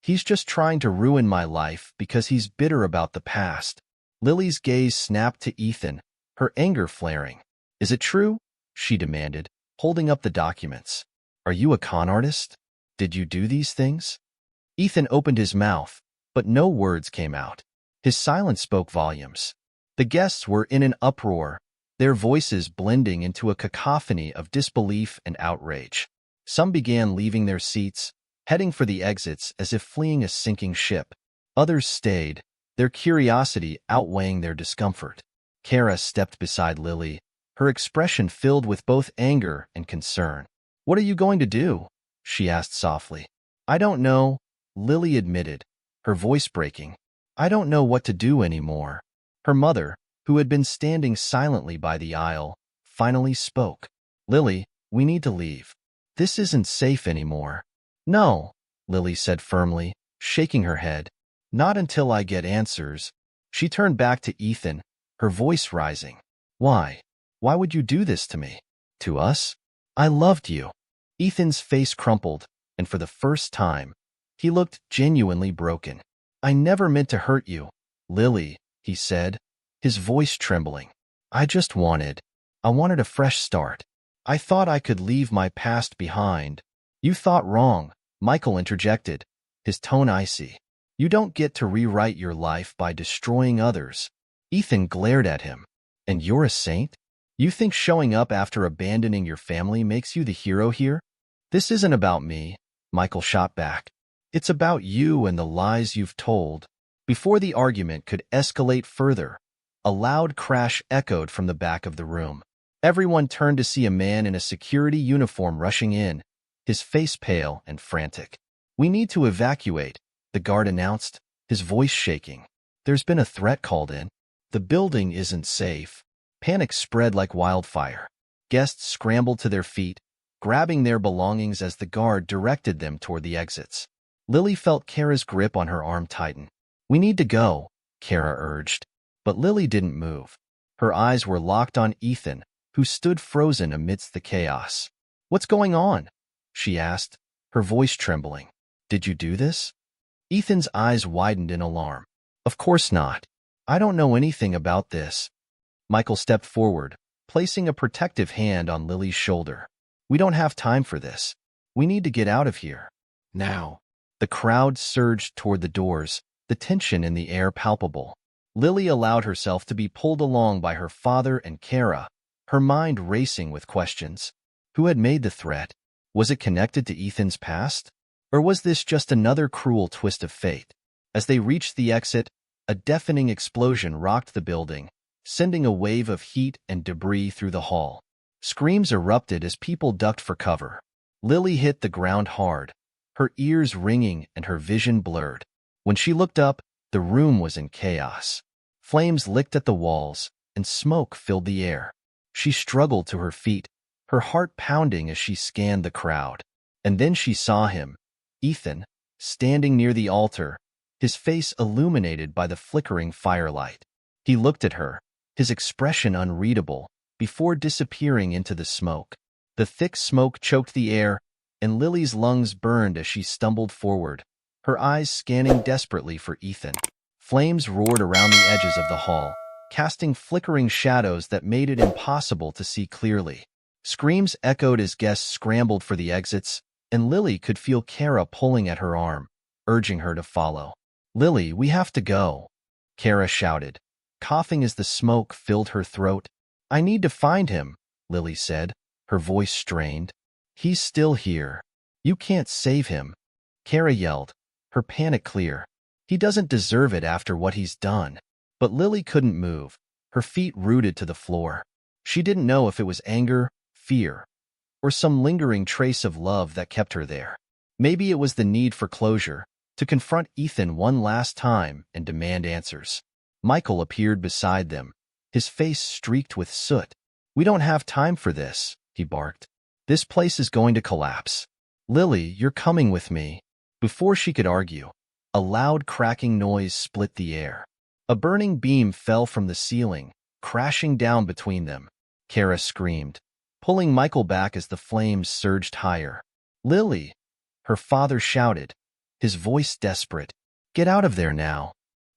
He's just trying to ruin my life because he's bitter about the past. Lily's gaze snapped to Ethan, her anger flaring. Is it true? She demanded, holding up the documents. Are you a con artist? Did you do these things? Ethan opened his mouth, but no words came out. His silence spoke volumes. The guests were in an uproar, their voices blending into a cacophony of disbelief and outrage. Some began leaving their seats, heading for the exits as if fleeing a sinking ship. Others stayed, their curiosity outweighing their discomfort. Kara stepped beside Lily, her expression filled with both anger and concern. What are you going to do? She asked softly. I don't know, Lily admitted, her voice breaking. I don't know what to do anymore. Her mother, who had been standing silently by the aisle, finally spoke. Lily, we need to leave. This isn't safe anymore. No, Lily said firmly, shaking her head. Not until I get answers. She turned back to Ethan, her voice rising. Why? Why would you do this to me? To us? I loved you. Ethan's face crumpled, and for the first time, he looked genuinely broken. I never meant to hurt you, Lily, he said, his voice trembling. I wanted a fresh start. I thought I could leave my past behind. You thought wrong, Michael interjected, his tone icy. You don't get to rewrite your life by destroying others. Ethan glared at him. And you're a saint? You think showing up after abandoning your family makes you the hero here? This isn't about me, Michael shot back. It's about you and the lies you've told. Before the argument could escalate further, a loud crash echoed from the back of the room. Everyone turned to see a man in a security uniform rushing in, his face pale and frantic. We need to evacuate, the guard announced, his voice shaking. There's been a threat called in. The building isn't safe. Panic spread like wildfire. Guests scrambled to their feet, grabbing their belongings as the guard directed them toward the exits. Lily felt Kara's grip on her arm tighten. We need to go, Kara urged. But Lily didn't move. Her eyes were locked on Ethan, who stood frozen amidst the chaos. What's going on? She asked, her voice trembling. Did you do this? Ethan's eyes widened in alarm. Of course not. I don't know anything about this. Michael stepped forward, placing a protective hand on Lily's shoulder. We don't have time for this. We need to get out of here. Now. The crowd surged toward the doors, the tension in the air palpable. Lily allowed herself to be pulled along by her father and Kara, her mind racing with questions. Who had made the threat? Was it connected to Ethan's past? Or was this just another cruel twist of fate? As they reached the exit, a deafening explosion rocked the building, sending a wave of heat and debris through the hall. Screams erupted as people ducked for cover. Lily hit the ground hard, her ears ringing and her vision blurred. When she looked up, the room was in chaos. Flames licked at the walls, and smoke filled the air. She struggled to her feet, her heart pounding as she scanned the crowd. And then she saw him, Ethan, standing near the altar, his face illuminated by the flickering firelight. He looked at her, his expression unreadable, before disappearing into the smoke. The thick smoke choked the air, and Lily's lungs burned as she stumbled forward, her eyes scanning desperately for Ethan. Flames roared around the edges of the hall, casting flickering shadows that made it impossible to see clearly. Screams echoed as guests scrambled for the exits, and Lily could feel Kara pulling at her arm, urging her to follow. Lily, we have to go, Kara shouted, coughing as the smoke filled her throat. I need to find him, Lily said, her voice strained. He's still here. You can't save him, Kara yelled, her panic clear. He doesn't deserve it after what he's done. But Lily couldn't move, her feet rooted to the floor. She didn't know if it was anger, fear, or some lingering trace of love that kept her there. Maybe it was the need for closure, to confront Ethan one last time and demand answers. Michael appeared beside them, his face streaked with soot. We don't have time for this, he barked. This place is going to collapse. Lily, you're coming with me. Before she could argue, a loud cracking noise split the air. A burning beam fell from the ceiling, crashing down between them. Kara screamed, pulling Michael back as the flames surged higher. Lily, her father shouted, his voice desperate. "Get out of there now."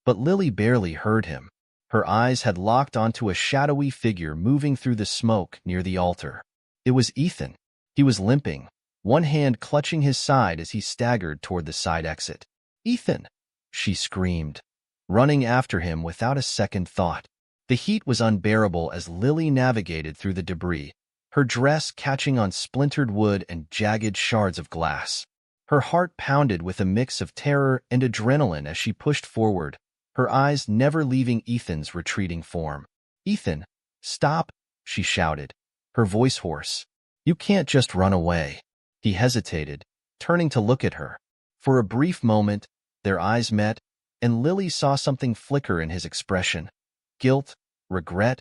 But Lily barely heard him. Her eyes had locked onto a shadowy figure moving through the smoke near the altar. It was Ethan. He was limping, one hand clutching his side as he staggered toward the side exit. "Ethan!" she screamed, running after him without a second thought. The heat was unbearable as Lily navigated through the debris, her dress catching on splintered wood and jagged shards of glass. Her heart pounded with a mix of terror and adrenaline as she pushed forward, her eyes never leaving Ethan's retreating form. "Ethan, stop!" she shouted, her voice hoarse. "You can't just run away." He hesitated, turning to look at her. For a brief moment, their eyes met, and Lily saw something flicker in his expression. Guilt, regret,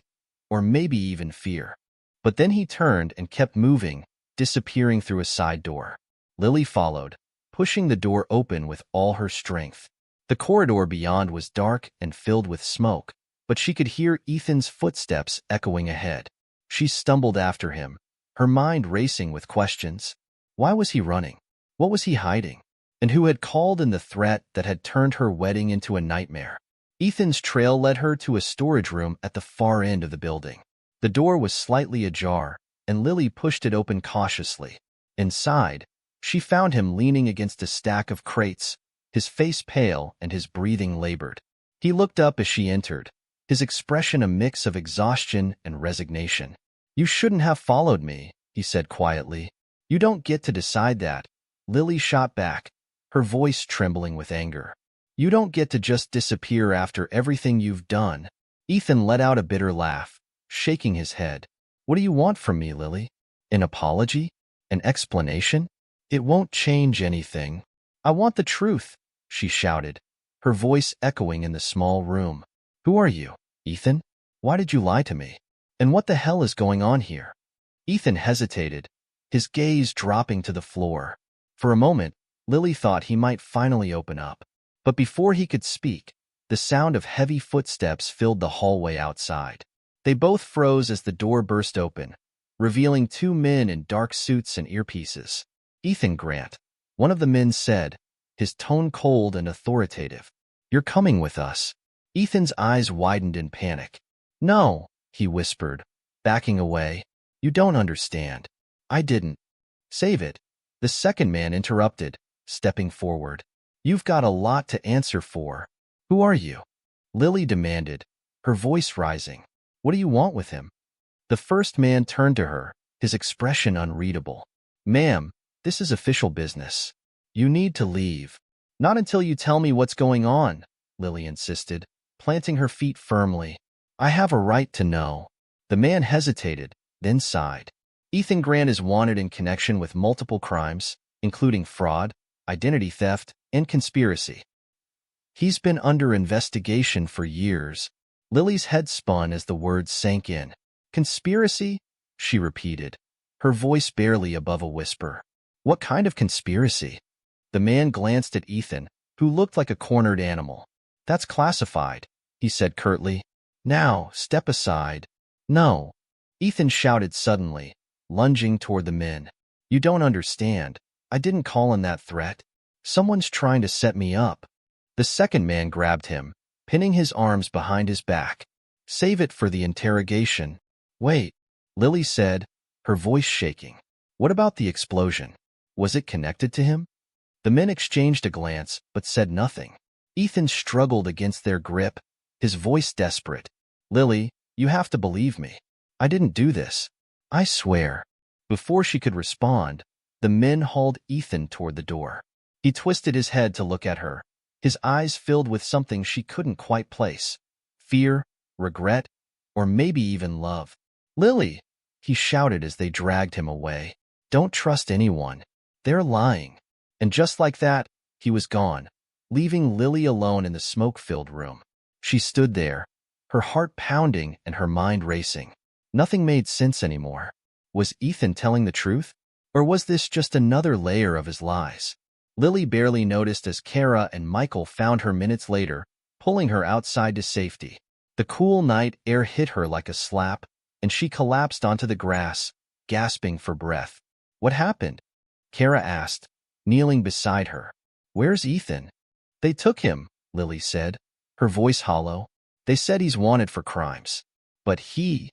or maybe even fear. But then he turned and kept moving, disappearing through a side door. Lily followed, pushing the door open with all her strength. The corridor beyond was dark and filled with smoke, but she could hear Ethan's footsteps echoing ahead. She stumbled after him, her mind racing with questions. Why was he running? What was he hiding? And who had called in the threat that had turned her wedding into a nightmare? Ethan's trail led her to a storage room at the far end of the building. The door was slightly ajar, and Lily pushed it open cautiously. Inside, she found him leaning against a stack of crates, his face pale and his breathing labored. He looked up as she entered, his expression a mix of exhaustion and resignation. "You shouldn't have followed me," he said quietly. "You don't get to decide that." Lily shot back, her voice trembling with anger. "You don't get to just disappear after everything you've done." Ethan let out a bitter laugh, shaking his head. "What do you want from me, Lily? An apology? An explanation? It won't change anything. I want the truth," she shouted, her voice echoing in the small room. "Who are you, Ethan? Why did you lie to me? And what the hell is going on here?" Ethan hesitated, his gaze dropping to the floor. For a moment, Lily thought he might finally open up. But before he could speak, the sound of heavy footsteps filled the hallway outside. They both froze as the door burst open, revealing two men in dark suits and earpieces. "Ethan Grant," one of the men said, his tone cold and authoritative. "You're coming with us." Ethan's eyes widened in panic. "No," he whispered, backing away. "You don't understand. I didn't." "Save it," the second man interrupted, stepping forward. "You've got a lot to answer for." "Who are you?" Lily demanded, her voice rising. "What do you want with him?" The first man turned to her, his expression unreadable. "Ma'am, this is official business. You need to leave." "Not until you tell me what's going on," Lily insisted, planting her feet firmly. "I have a right to know." The man hesitated, then sighed. "Ethan Grant is wanted in connection with multiple crimes, including fraud, identity theft, and conspiracy. He's been under investigation for years." Lily's head spun as the words sank in. "Conspiracy?" she repeated, her voice barely above a whisper. "What kind of conspiracy?" The man glanced at Ethan, who looked like a cornered animal. "That's classified," he said curtly. "Now, step aside." "No," Ethan shouted suddenly, lunging toward the men. "You don't understand. I didn't call in that threat. Someone's trying to set me up." The second man grabbed him, pinning his arms behind his back. "Save it for the interrogation." "Wait," Lily said, her voice shaking. "What about the explosion? Was it connected to him?" The men exchanged a glance, but said nothing. Ethan struggled against their grip, his voice desperate. "Lily, you have to believe me. I didn't do this. I swear." Before she could respond, the men hauled Ethan toward the door. He twisted his head to look at her, his eyes filled with something she couldn't quite place. Fear, regret, or maybe even love. "Lily!" he shouted as they dragged him away. "Don't trust anyone. They're lying." And just like that, he was gone, leaving Lily alone in the smoke-filled room. She stood there, her heart pounding and her mind racing. Nothing made sense anymore. Was Ethan telling the truth? Or was this just another layer of his lies? Lily barely noticed as Kara and Michael found her minutes later, pulling her outside to safety. The cool night air hit her like a slap, and she collapsed onto the grass, gasping for breath. "What happened?" Kara asked, kneeling beside her. Where's Ethan? They took him, Lily said, her voice hollow. They said he's wanted for crimes. But he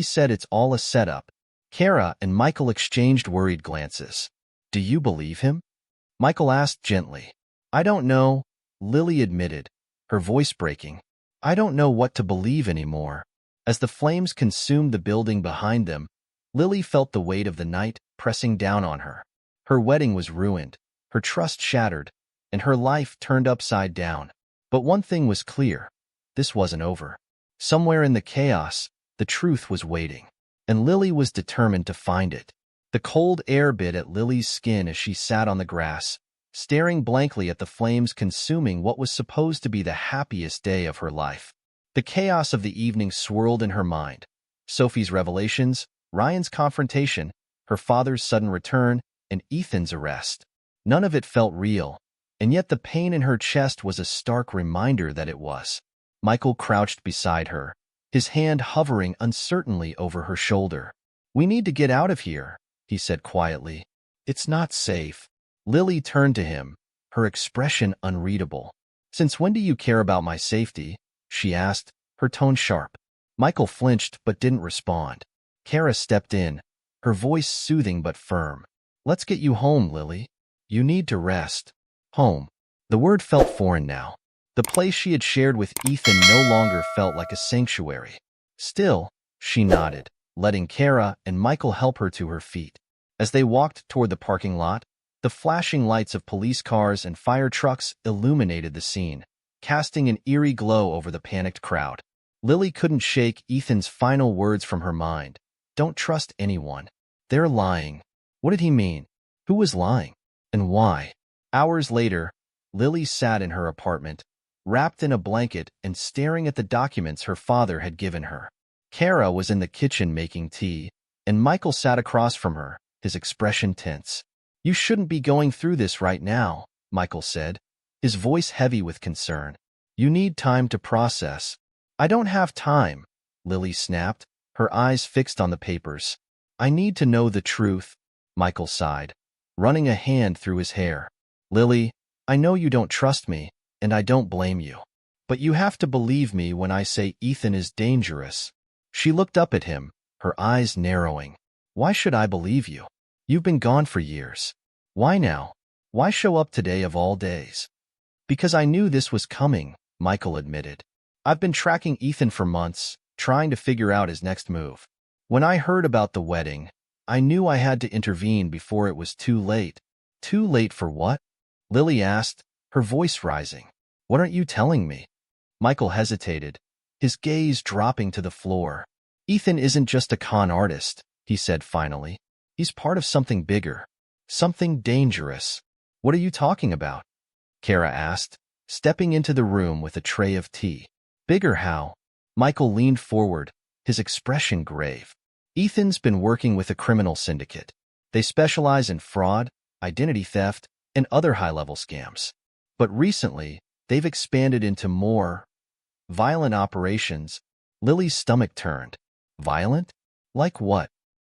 said it's all a setup. Kara and Michael exchanged worried glances. Do you believe him? Michael asked gently. I don't know, Lily admitted, her voice breaking. I don't know what to believe anymore. As the flames consumed the building behind them, Lily felt the weight of the night pressing down on her. Her wedding was ruined, her trust shattered, and her life turned upside down. But one thing was clear. This wasn't over. Somewhere in the chaos, the truth was waiting, and Lily was determined to find it. The cold air bit at Lily's skin as she sat on the grass, staring blankly at the flames consuming what was supposed to be the happiest day of her life. The chaos of the evening swirled in her mind. Sophie's revelations, Ryan's confrontation, her father's sudden return, and Ethan's arrest. None of it felt real, and yet the pain in her chest was a stark reminder that it was. Michael crouched beside her, his hand hovering uncertainly over her shoulder. We need to get out of here, he said quietly. It's not safe. Lily turned to him, her expression unreadable. Since when do you care about my safety? She asked, her tone sharp. Michael flinched but didn't respond. Kara stepped in, her voice soothing but firm. Let's get you home, Lily. You need to rest. Home. The word felt foreign now. The place she had shared with Ethan no longer felt like a sanctuary. Still, she nodded, letting Kara and Michael help her to her feet. As they walked toward the parking lot, the flashing lights of police cars and fire trucks illuminated the scene, casting an eerie glow over the panicked crowd. Lily couldn't shake Ethan's final words from her mind. Don't trust anyone. They're lying. What did he mean? Who was lying? And why? Hours later, Lily sat in her apartment, wrapped in a blanket and staring at the documents her father had given her. Kara was in the kitchen making tea, and Michael sat across from her, his expression tense. You shouldn't be going through this right now, Michael said, his voice heavy with concern. You need time to process. I don't have time, Lily snapped, her eyes fixed on the papers. I need to know the truth, Michael sighed, running a hand through his hair. Lily, I know you don't trust me, and I don't blame you. But you have to believe me when I say Ethan is dangerous. She looked up at him, her eyes narrowing. Why should I believe you? You've been gone for years. Why now? Why show up today of all days? Because I knew this was coming, Michael admitted. I've been tracking Ethan for months, trying to figure out his next move. When I heard about the wedding, I knew I had to intervene before it was too late. Too late for what? Lily asked, her voice rising. What aren't you telling me? Michael hesitated, his gaze dropping to the floor. Ethan isn't just a con artist, he said finally. He's part of something bigger, something dangerous. What are you talking about? Kara asked, stepping into the room with a tray of tea. Bigger how? Michael leaned forward, his expression grave. Ethan's been working with a criminal syndicate. They specialize in fraud, identity theft, and other high-level scams. But recently, they've expanded into more violent operations. Lily's stomach turned. Violent? Like what?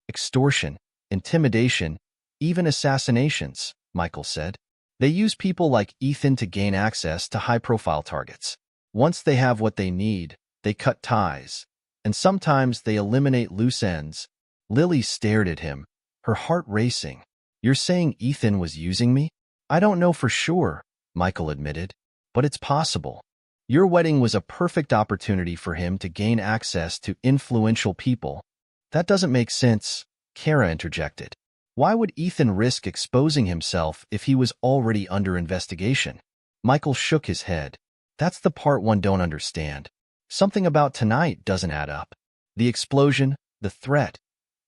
Extortion, intimidation, even assassinations, Michael said. They use people like Ethan to gain access to high-profile targets. Once they have what they need, they cut ties, and sometimes they eliminate loose ends. Lily stared at him, her heart racing. You're saying Ethan was using me? I don't know for sure, Michael admitted, but it's possible. Your wedding was a perfect opportunity for him to gain access to influential people. That doesn't make sense, Kara interjected. Why would Ethan risk exposing himself if he was already under investigation? Michael shook his head. That's the part one don't understand. Something about tonight doesn't add up. The explosion, the threat.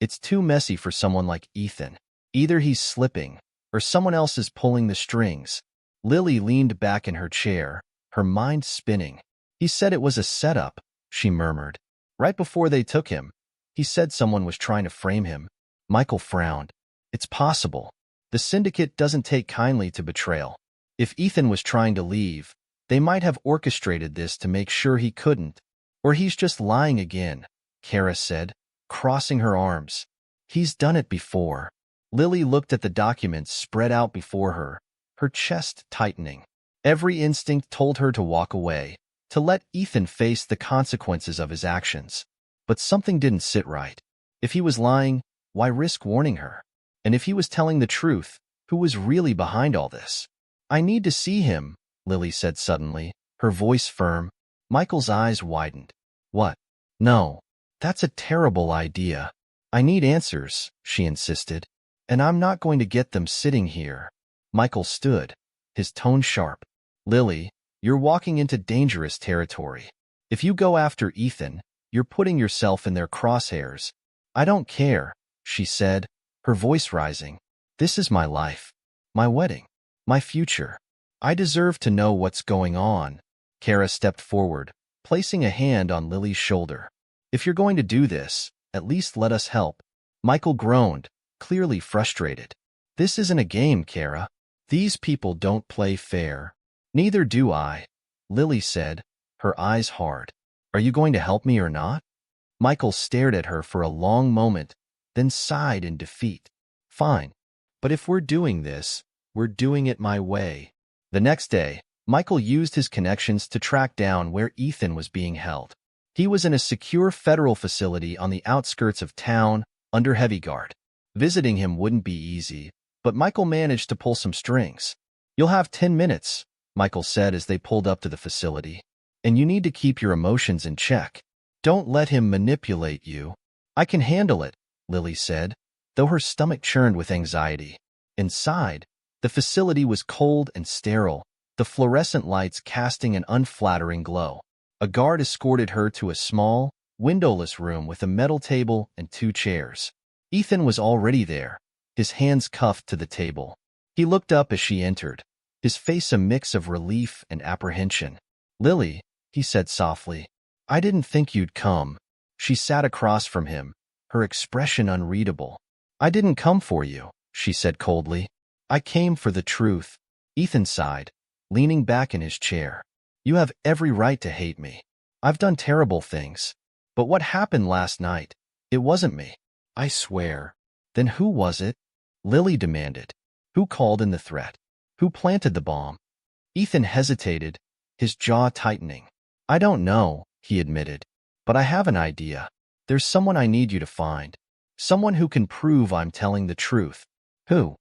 It's too messy for someone like Ethan. Either he's slipping, or someone else is pulling the strings. Lily leaned back in her chair, her mind spinning. He said it was a setup, she murmured. Right before they took him, he said someone was trying to frame him. Michael frowned. It's possible. The syndicate doesn't take kindly to betrayal. If Ethan was trying to leave, they might have orchestrated this to make sure he couldn't. Or he's just lying again, Kara said, crossing her arms. He's done it before. Lily looked at the documents spread out before her, her chest tightening. Every instinct told her to walk away, to let Ethan face the consequences of his actions. But something didn't sit right. If he was lying, why risk warning her? And if he was telling the truth, who was really behind all this? I need to see him, Lily said suddenly, her voice firm. Michael's eyes widened. What? No. That's a terrible idea. I need answers, she insisted. And I'm not going to get them sitting here. Michael stood, his tone sharp. Lily, you're walking into dangerous territory. If you go after Ethan, you're putting yourself in their crosshairs. I don't care, she said, her voice rising. This is my life, my wedding, my future. I deserve to know what's going on. Kara stepped forward, placing a hand on Lily's shoulder. If you're going to do this, at least let us help. Michael groaned, clearly frustrated. This isn't a game, Kara. These people don't play fair. Neither do I, Lily said, her eyes hard. Are you going to help me or not? Michael stared at her for a long moment, then sighed in defeat. Fine. But if we're doing this, we're doing it my way. The next day, Michael used his connections to track down where Ethan was being held. He was in a secure federal facility on the outskirts of town, under heavy guard. Visiting him wouldn't be easy, but Michael managed to pull some strings. You'll have 10 minutes, Michael said as they pulled up to the facility. And you need to keep your emotions in check. Don't let him manipulate you. I can handle it, Lily said, though her stomach churned with anxiety. Inside, the facility was cold and sterile, the fluorescent lights casting an unflattering glow. A guard escorted her to a small, windowless room with a metal table and 2 chairs. Ethan was already there, his hands cuffed to the table. He looked up as she entered, his face a mix of relief and apprehension. Lily, he said softly, I didn't think you'd come. She sat across from him, her expression unreadable. I didn't come for you, she said coldly. I came for the truth. Ethan sighed, leaning back in his chair. You have every right to hate me. I've done terrible things. But what happened last night? It wasn't me. I swear. Then who was it? Lily demanded. Who called in the threat? Who planted the bomb? Ethan hesitated, his jaw tightening. I don't know, he admitted. But I have an idea. There's someone I need you to find. Someone who can prove I'm telling the truth. Who?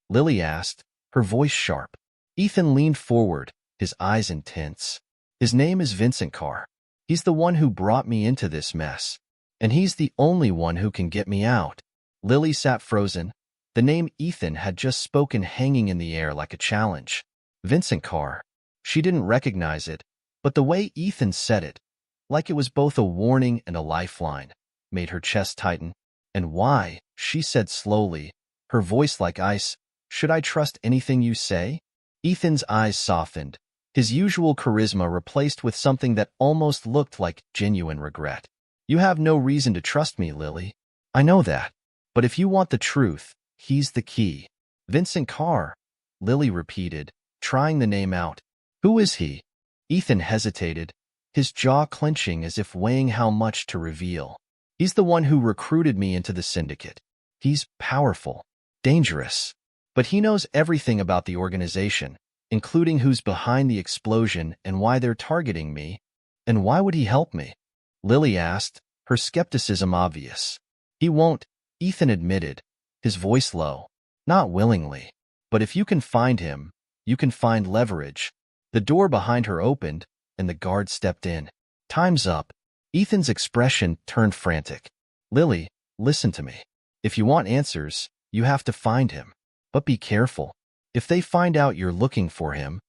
Lily asked, her voice sharp. Ethan leaned forward, his eyes intense. His name is Vincent Carr. He's the one who brought me into this mess. And he's the only one who can get me out. Lily sat frozen, the name Ethan had just spoken hanging in the air like a challenge. Vincent Carr. She didn't recognize it, but the way Ethan said it, like it was both a warning and a lifeline, made her chest tighten. And why? She said slowly, her voice like ice. Should I trust anything you say? Ethan's eyes softened, his usual charisma replaced with something that almost looked like genuine regret. You have no reason to trust me, Lily. I know that. But if you want the truth, he's the key. Vincent Carr, Lily repeated, trying the name out. Who is he? Ethan hesitated, his jaw clenching as if weighing how much to reveal. He's the one who recruited me into the syndicate. He's powerful, dangerous. But he knows everything about the organization, including who's behind the explosion and why they're targeting me. And why would he help me? Lily asked, her skepticism obvious. He won't, Ethan admitted, his voice low. Not willingly. But if you can find him, you can find leverage. The door behind her opened, and the guard stepped in. Time's up. Ethan's expression turned frantic. Lily, listen to me. If you want answers, you have to find him. But be careful. If they find out you're looking for him.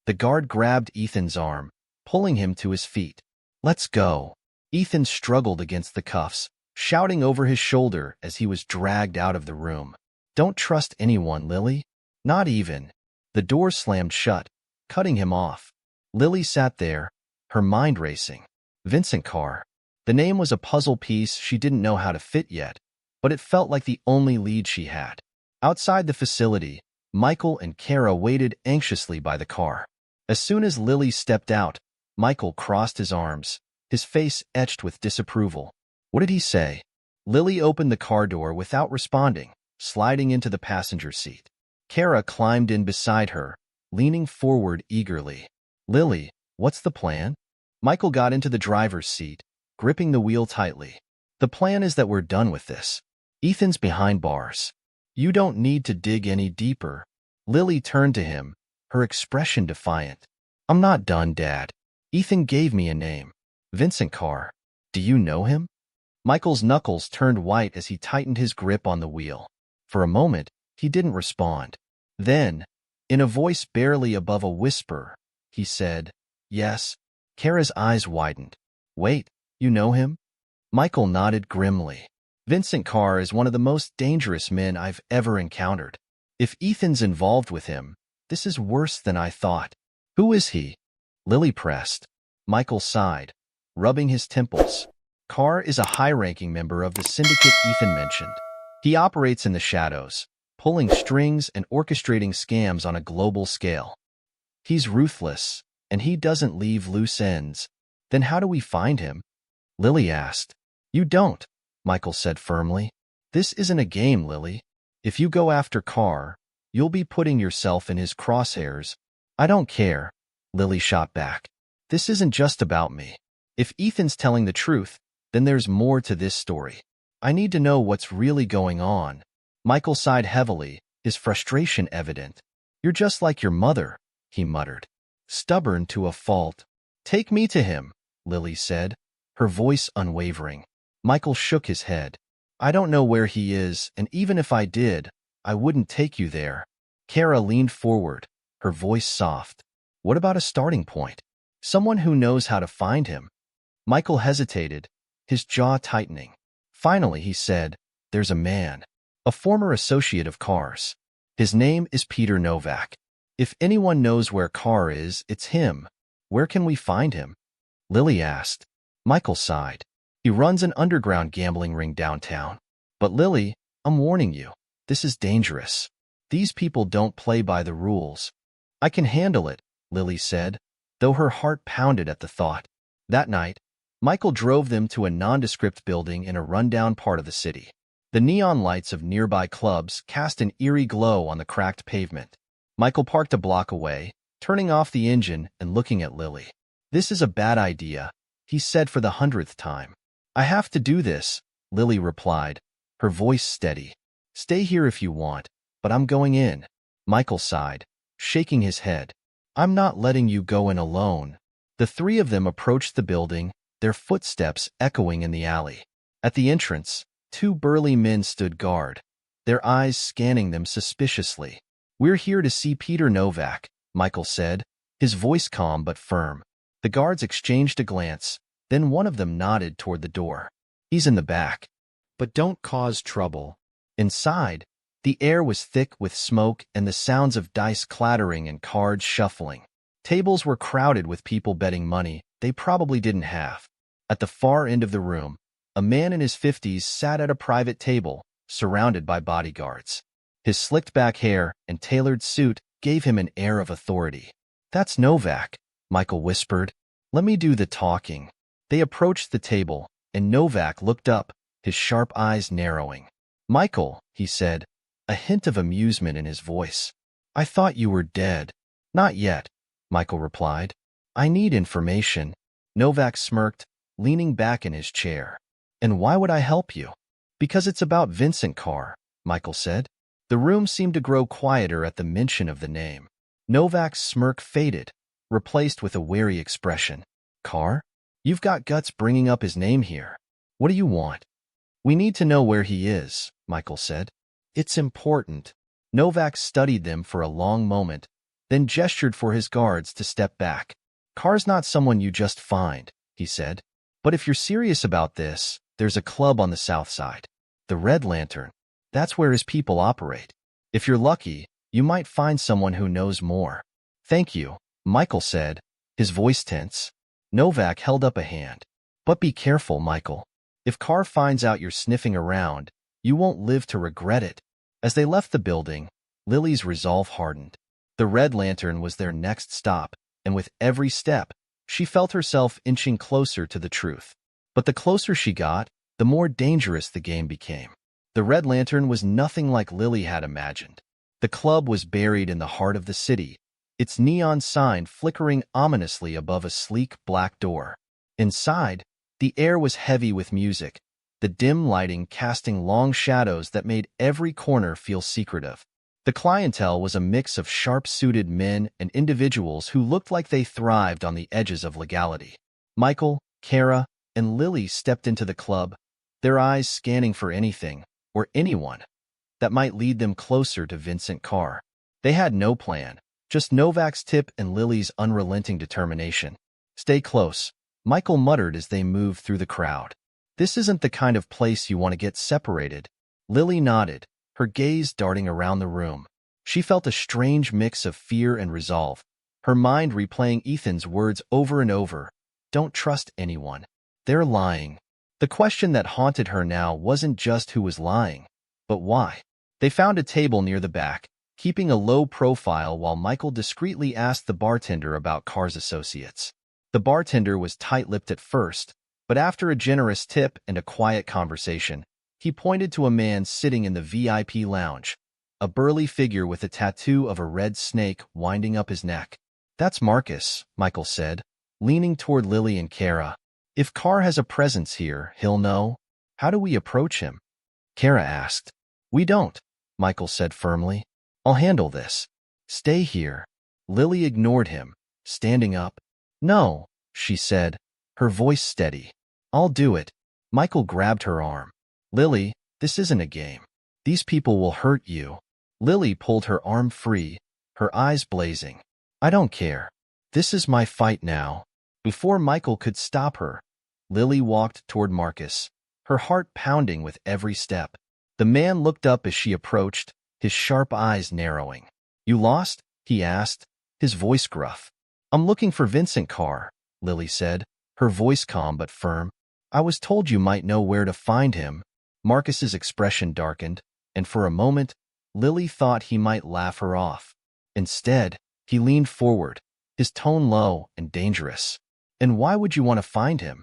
The guard grabbed Ethan's arm, pulling him to his feet. Let's go. Ethan struggled against the cuffs, shouting over his shoulder as he was dragged out of the room. Don't trust anyone, Lily. Not even. The door slammed shut, cutting him off. Lily sat there, her mind racing. Vincent Carr. The name was a puzzle piece she didn't know how to fit yet, but it felt like the only lead she had. Outside the facility, Michael and Kara waited anxiously by the car. As soon as Lily stepped out, Michael crossed his arms, his face etched with disapproval. What did he say? Lily opened the car door without responding, sliding into the passenger seat. Kara climbed in beside her, leaning forward eagerly. Lily, what's the plan? Michael got into the driver's seat, gripping the wheel tightly. The plan is that we're done with this. Ethan's behind bars. You don't need to dig any deeper. Lily turned to him, her expression defiant. I'm not done, Dad. Ethan gave me a name. Vincent Carr. Do you know him? Michael's knuckles turned white as he tightened his grip on the wheel. For a moment, he didn't respond. Then, in a voice barely above a whisper, he said, Yes. Kara's eyes widened. Wait, you know him? Michael nodded grimly. Vincent Carr is one of the most dangerous men I've ever encountered. If Ethan's involved with him, this is worse than I thought. Who is he? Lily pressed. Michael sighed, rubbing his temples. Carr is a high-ranking member of the syndicate Ethan mentioned. He operates in the shadows, pulling strings and orchestrating scams on a global scale. He's ruthless, and he doesn't leave loose ends. Then how do we find him? Lily asked. You don't, Michael said firmly. This isn't a game, Lily. If you go after Carr, you'll be putting yourself in his crosshairs. I don't care, Lily shot back. This isn't just about me. If Ethan's telling the truth, then there's more to this story. I need to know what's really going on. Michael sighed heavily, his frustration evident. You're just like your mother, he muttered. Stubborn to a fault. Take me to him, Lily said, her voice unwavering. Michael shook his head. I don't know where he is, and even if I did, I wouldn't take you there. Kara leaned forward, her voice soft. What about a starting point? Someone who knows how to find him. Michael hesitated, his jaw tightening. Finally, he said, There's a man, a former associate of Carr's. His name is Peter Novak. If anyone knows where Carr is, it's him. Where can we find him? Lily asked. Michael sighed. He runs an underground gambling ring downtown. But Lily, I'm warning you, this is dangerous. These people don't play by the rules. I can handle it, Lily said, though her heart pounded at the thought. That night, Michael drove them to a nondescript building in a rundown part of the city. The neon lights of nearby clubs cast an eerie glow on the cracked pavement. Michael parked a block away, turning off the engine and looking at Lily. This is a bad idea, he said for the 100th time. I have to do this, Lily replied, her voice steady. Stay here if you want, but I'm going in. Michael sighed, shaking his head. I'm not letting you go in alone. The three of them approached the building, their footsteps echoing in the alley. At the entrance, two burly men stood guard, their eyes scanning them suspiciously. We're here to see Peter Novak, Michael said, his voice calm but firm. The guards exchanged a glance, then one of them nodded toward the door. He's in the back. But don't cause trouble. Inside, the air was thick with smoke and the sounds of dice clattering and cards shuffling. Tables were crowded with people betting money they probably didn't have. At the far end of the room, a man in his 50s sat at a private table, surrounded by bodyguards. His slicked-back hair and tailored suit gave him an air of authority. That's Novak, Michael whispered. Let me do the talking. They approached the table, and Novak looked up, his sharp eyes narrowing. Michael, he said, a hint of amusement in his voice. I thought you were dead. Not yet, Michael replied. I need information. Novak smirked, leaning back in his chair. And why would I help you? Because it's about Vincent Carr, Michael said. The room seemed to grow quieter at the mention of the name. Novak's smirk faded, replaced with a wary expression. Carr? You've got guts bringing up his name here. What do you want? We need to know where he is, Michael said. It's important. Novak studied them for a long moment, then gestured for his guards to step back. Carr's not someone you just find, he said. But if you're serious about this, there's a club on the south side. The Red Lantern. That's where his people operate. If you're lucky, you might find someone who knows more. Thank you, Michael said, his voice tense. Novak held up a hand. But be careful, Michael. If Carr finds out you're sniffing around, you won't live to regret it. As they left the building, Lily's resolve hardened. The Red Lantern was their next stop, and with every step, she felt herself inching closer to the truth. But the closer she got, the more dangerous the game became. The Red Lantern was nothing like Lily had imagined. The club was buried in the heart of the city, its neon sign flickering ominously above a sleek black door. Inside, the air was heavy with music, the dim lighting casting long shadows that made every corner feel secretive. The clientele was a mix of sharp-suited men and individuals who looked like they thrived on the edges of legality. Michael, Kara, and Lily stepped into the club, their eyes scanning for anything, or anyone, that might lead them closer to Vincent Carr. They had no plan, just Novak's tip and Lily's unrelenting determination. "Stay close," Michael muttered as they moved through the crowd. "This isn't the kind of place you want to get separated." Lily nodded, her gaze darting around the room. She felt a strange mix of fear and resolve, her mind replaying Ethan's words over and over. "Don't trust anyone. They're lying." The question that haunted her now wasn't just who was lying, but why. They found a table near the back, keeping a low profile while Michael discreetly asked the bartender about Carr's associates. The bartender was tight-lipped at first, but after a generous tip and a quiet conversation, he pointed to a man sitting in the VIP lounge, a burly figure with a tattoo of a red snake winding up his neck. "That's Marcus," Michael said, leaning toward Lily and Kara. "If Carr has a presence here, he'll know. How do we approach him?" Kara asked. "We don't," Michael said firmly. "I'll handle this. Stay here." Lily ignored him, standing up. "No," she said, her voice steady. "I'll do it." Michael grabbed her arm. "Lily, this isn't a game. These people will hurt you." Lily pulled her arm free, her eyes blazing. "I don't care. This is my fight now." Before Michael could stop her, Lily walked toward Marcus, her heart pounding with every step. The man looked up as she approached, his sharp eyes narrowing. "You lost?" he asked, his voice gruff. "I'm looking for Vincent Carr," Lily said, her voice calm but firm. "I was told you might know where to find him." Marcus's expression darkened, and for a moment, Lily thought he might laugh her off. Instead, he leaned forward, his tone low and dangerous. "And why would you want to find him?"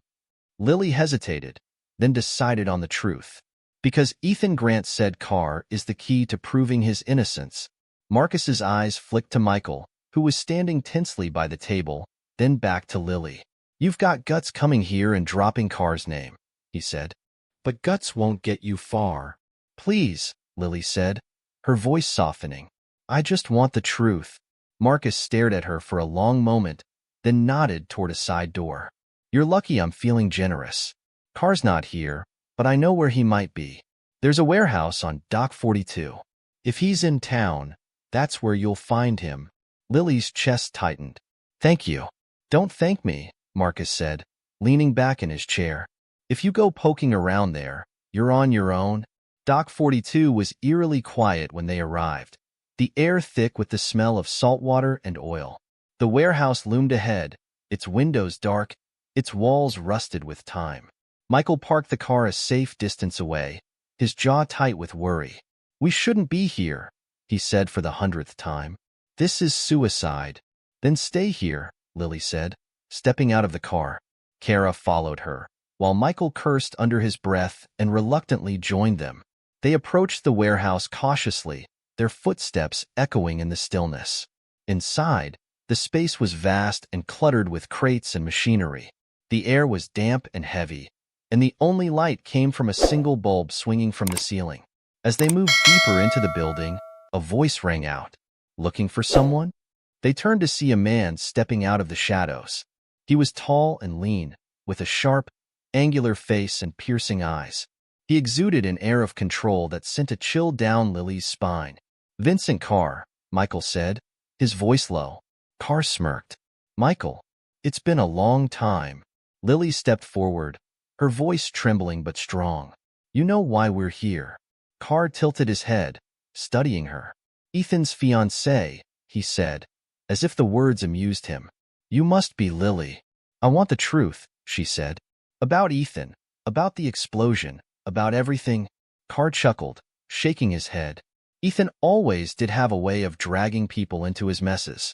Lily hesitated, then decided on the truth. "Because Ethan Grant said Carr is the key to proving his innocence." Marcus's eyes flicked to Michael, who was standing tensely by the table, then back to Lily. "You've got guts coming here and dropping Carr's name," he said. "But guts won't get you far." "Please," Lily said, her voice softening. "I just want the truth." Marcus stared at her for a long moment, then nodded toward a side door. "You're lucky I'm feeling generous. Carr's not here, but I know where he might be. There's a warehouse on Dock 42. If he's in town, that's where you'll find him." Lily's chest tightened. "Thank you." "Don't thank me," Marcus said, leaning back in his chair. "If you go poking around there, you're on your own." Dock 42 was eerily quiet when they arrived, the air thick with the smell of salt water and oil. The warehouse loomed ahead, its windows dark, its walls rusted with time. Michael parked the car a safe distance away, his jaw tight with worry. "We shouldn't be here," he said for the 100th time. "This is suicide." "Then stay here," Lily said, stepping out of the car. Kara followed her, while Michael cursed under his breath and reluctantly joined them. They approached the warehouse cautiously, their footsteps echoing in the stillness. Inside, the space was vast and cluttered with crates and machinery. The air was damp and heavy, and the only light came from a single bulb swinging from the ceiling. As they moved deeper into the building, a voice rang out. "Looking for someone?" They turned to see a man stepping out of the shadows. He was tall and lean, with a sharp, angular face and piercing eyes. He exuded an air of control that sent a chill down Lily's spine. "Vincent Carr," Michael said, his voice low. Carr smirked. "Michael, it's been a long time." Lily stepped forward, her voice trembling but strong. "You know why we're here." Carr tilted his head, studying her. "Ethan's fiancée," he said, as if the words amused him. "You must be Lily." "I want the truth," she said. "About Ethan, about the explosion, about everything." Carr chuckled, shaking his head. "Ethan always did have a way of dragging people into his messes.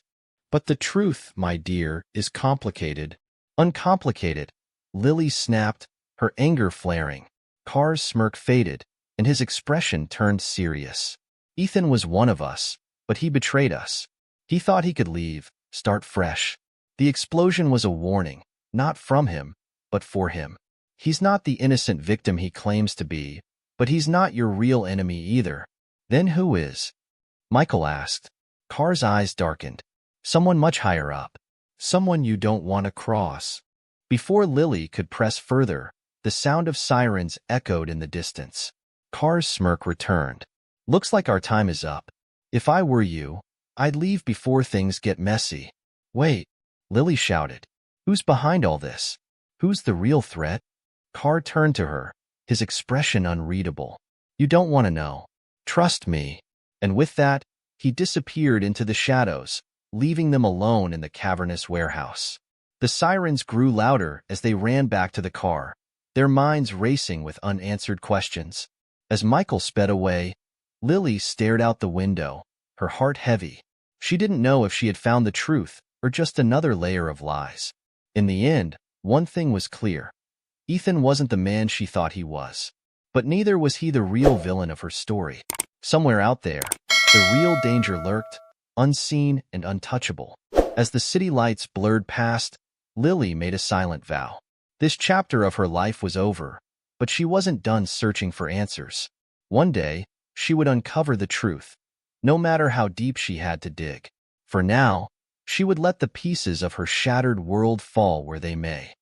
But the truth, my dear, is complicated." "Uncomplicated," Lily snapped, her anger flaring. Carr's smirk faded, and his expression turned serious. Ethan was one of us, but he betrayed us. He thought he could leave, start fresh. The explosion was a warning, not from him, but for him. He's not the innocent victim he claims to be, but he's not your real enemy either. Then who is? Michael asked. Carr's eyes darkened. Someone much higher up. Someone you don't want to cross. Before Lily could press further, the sound of sirens echoed in the distance. Carr's smirk returned. Looks like our time is up. If I were you, I'd leave before things get messy. Wait, Lily shouted. Who's behind all this? Who's the real threat? Carr turned to her, his expression unreadable. You don't want to know. Trust me. And with that, he disappeared into the shadows, leaving them alone in the cavernous warehouse. The sirens grew louder as they ran back to the car, their minds racing with unanswered questions. As Michael sped away, Lily stared out the window, her heart heavy. She didn't know if she had found the truth or just another layer of lies. In the end, one thing was clear. Ethan wasn't the man she thought he was. But neither was he the real villain of her story. Somewhere out there, the real danger lurked, unseen and untouchable. As the city lights blurred past, Lily made a silent vow. This chapter of her life was over, but she wasn't done searching for answers. One day, she would uncover the truth, no matter how deep she had to dig. For now, she would let the pieces of her shattered world fall where they may.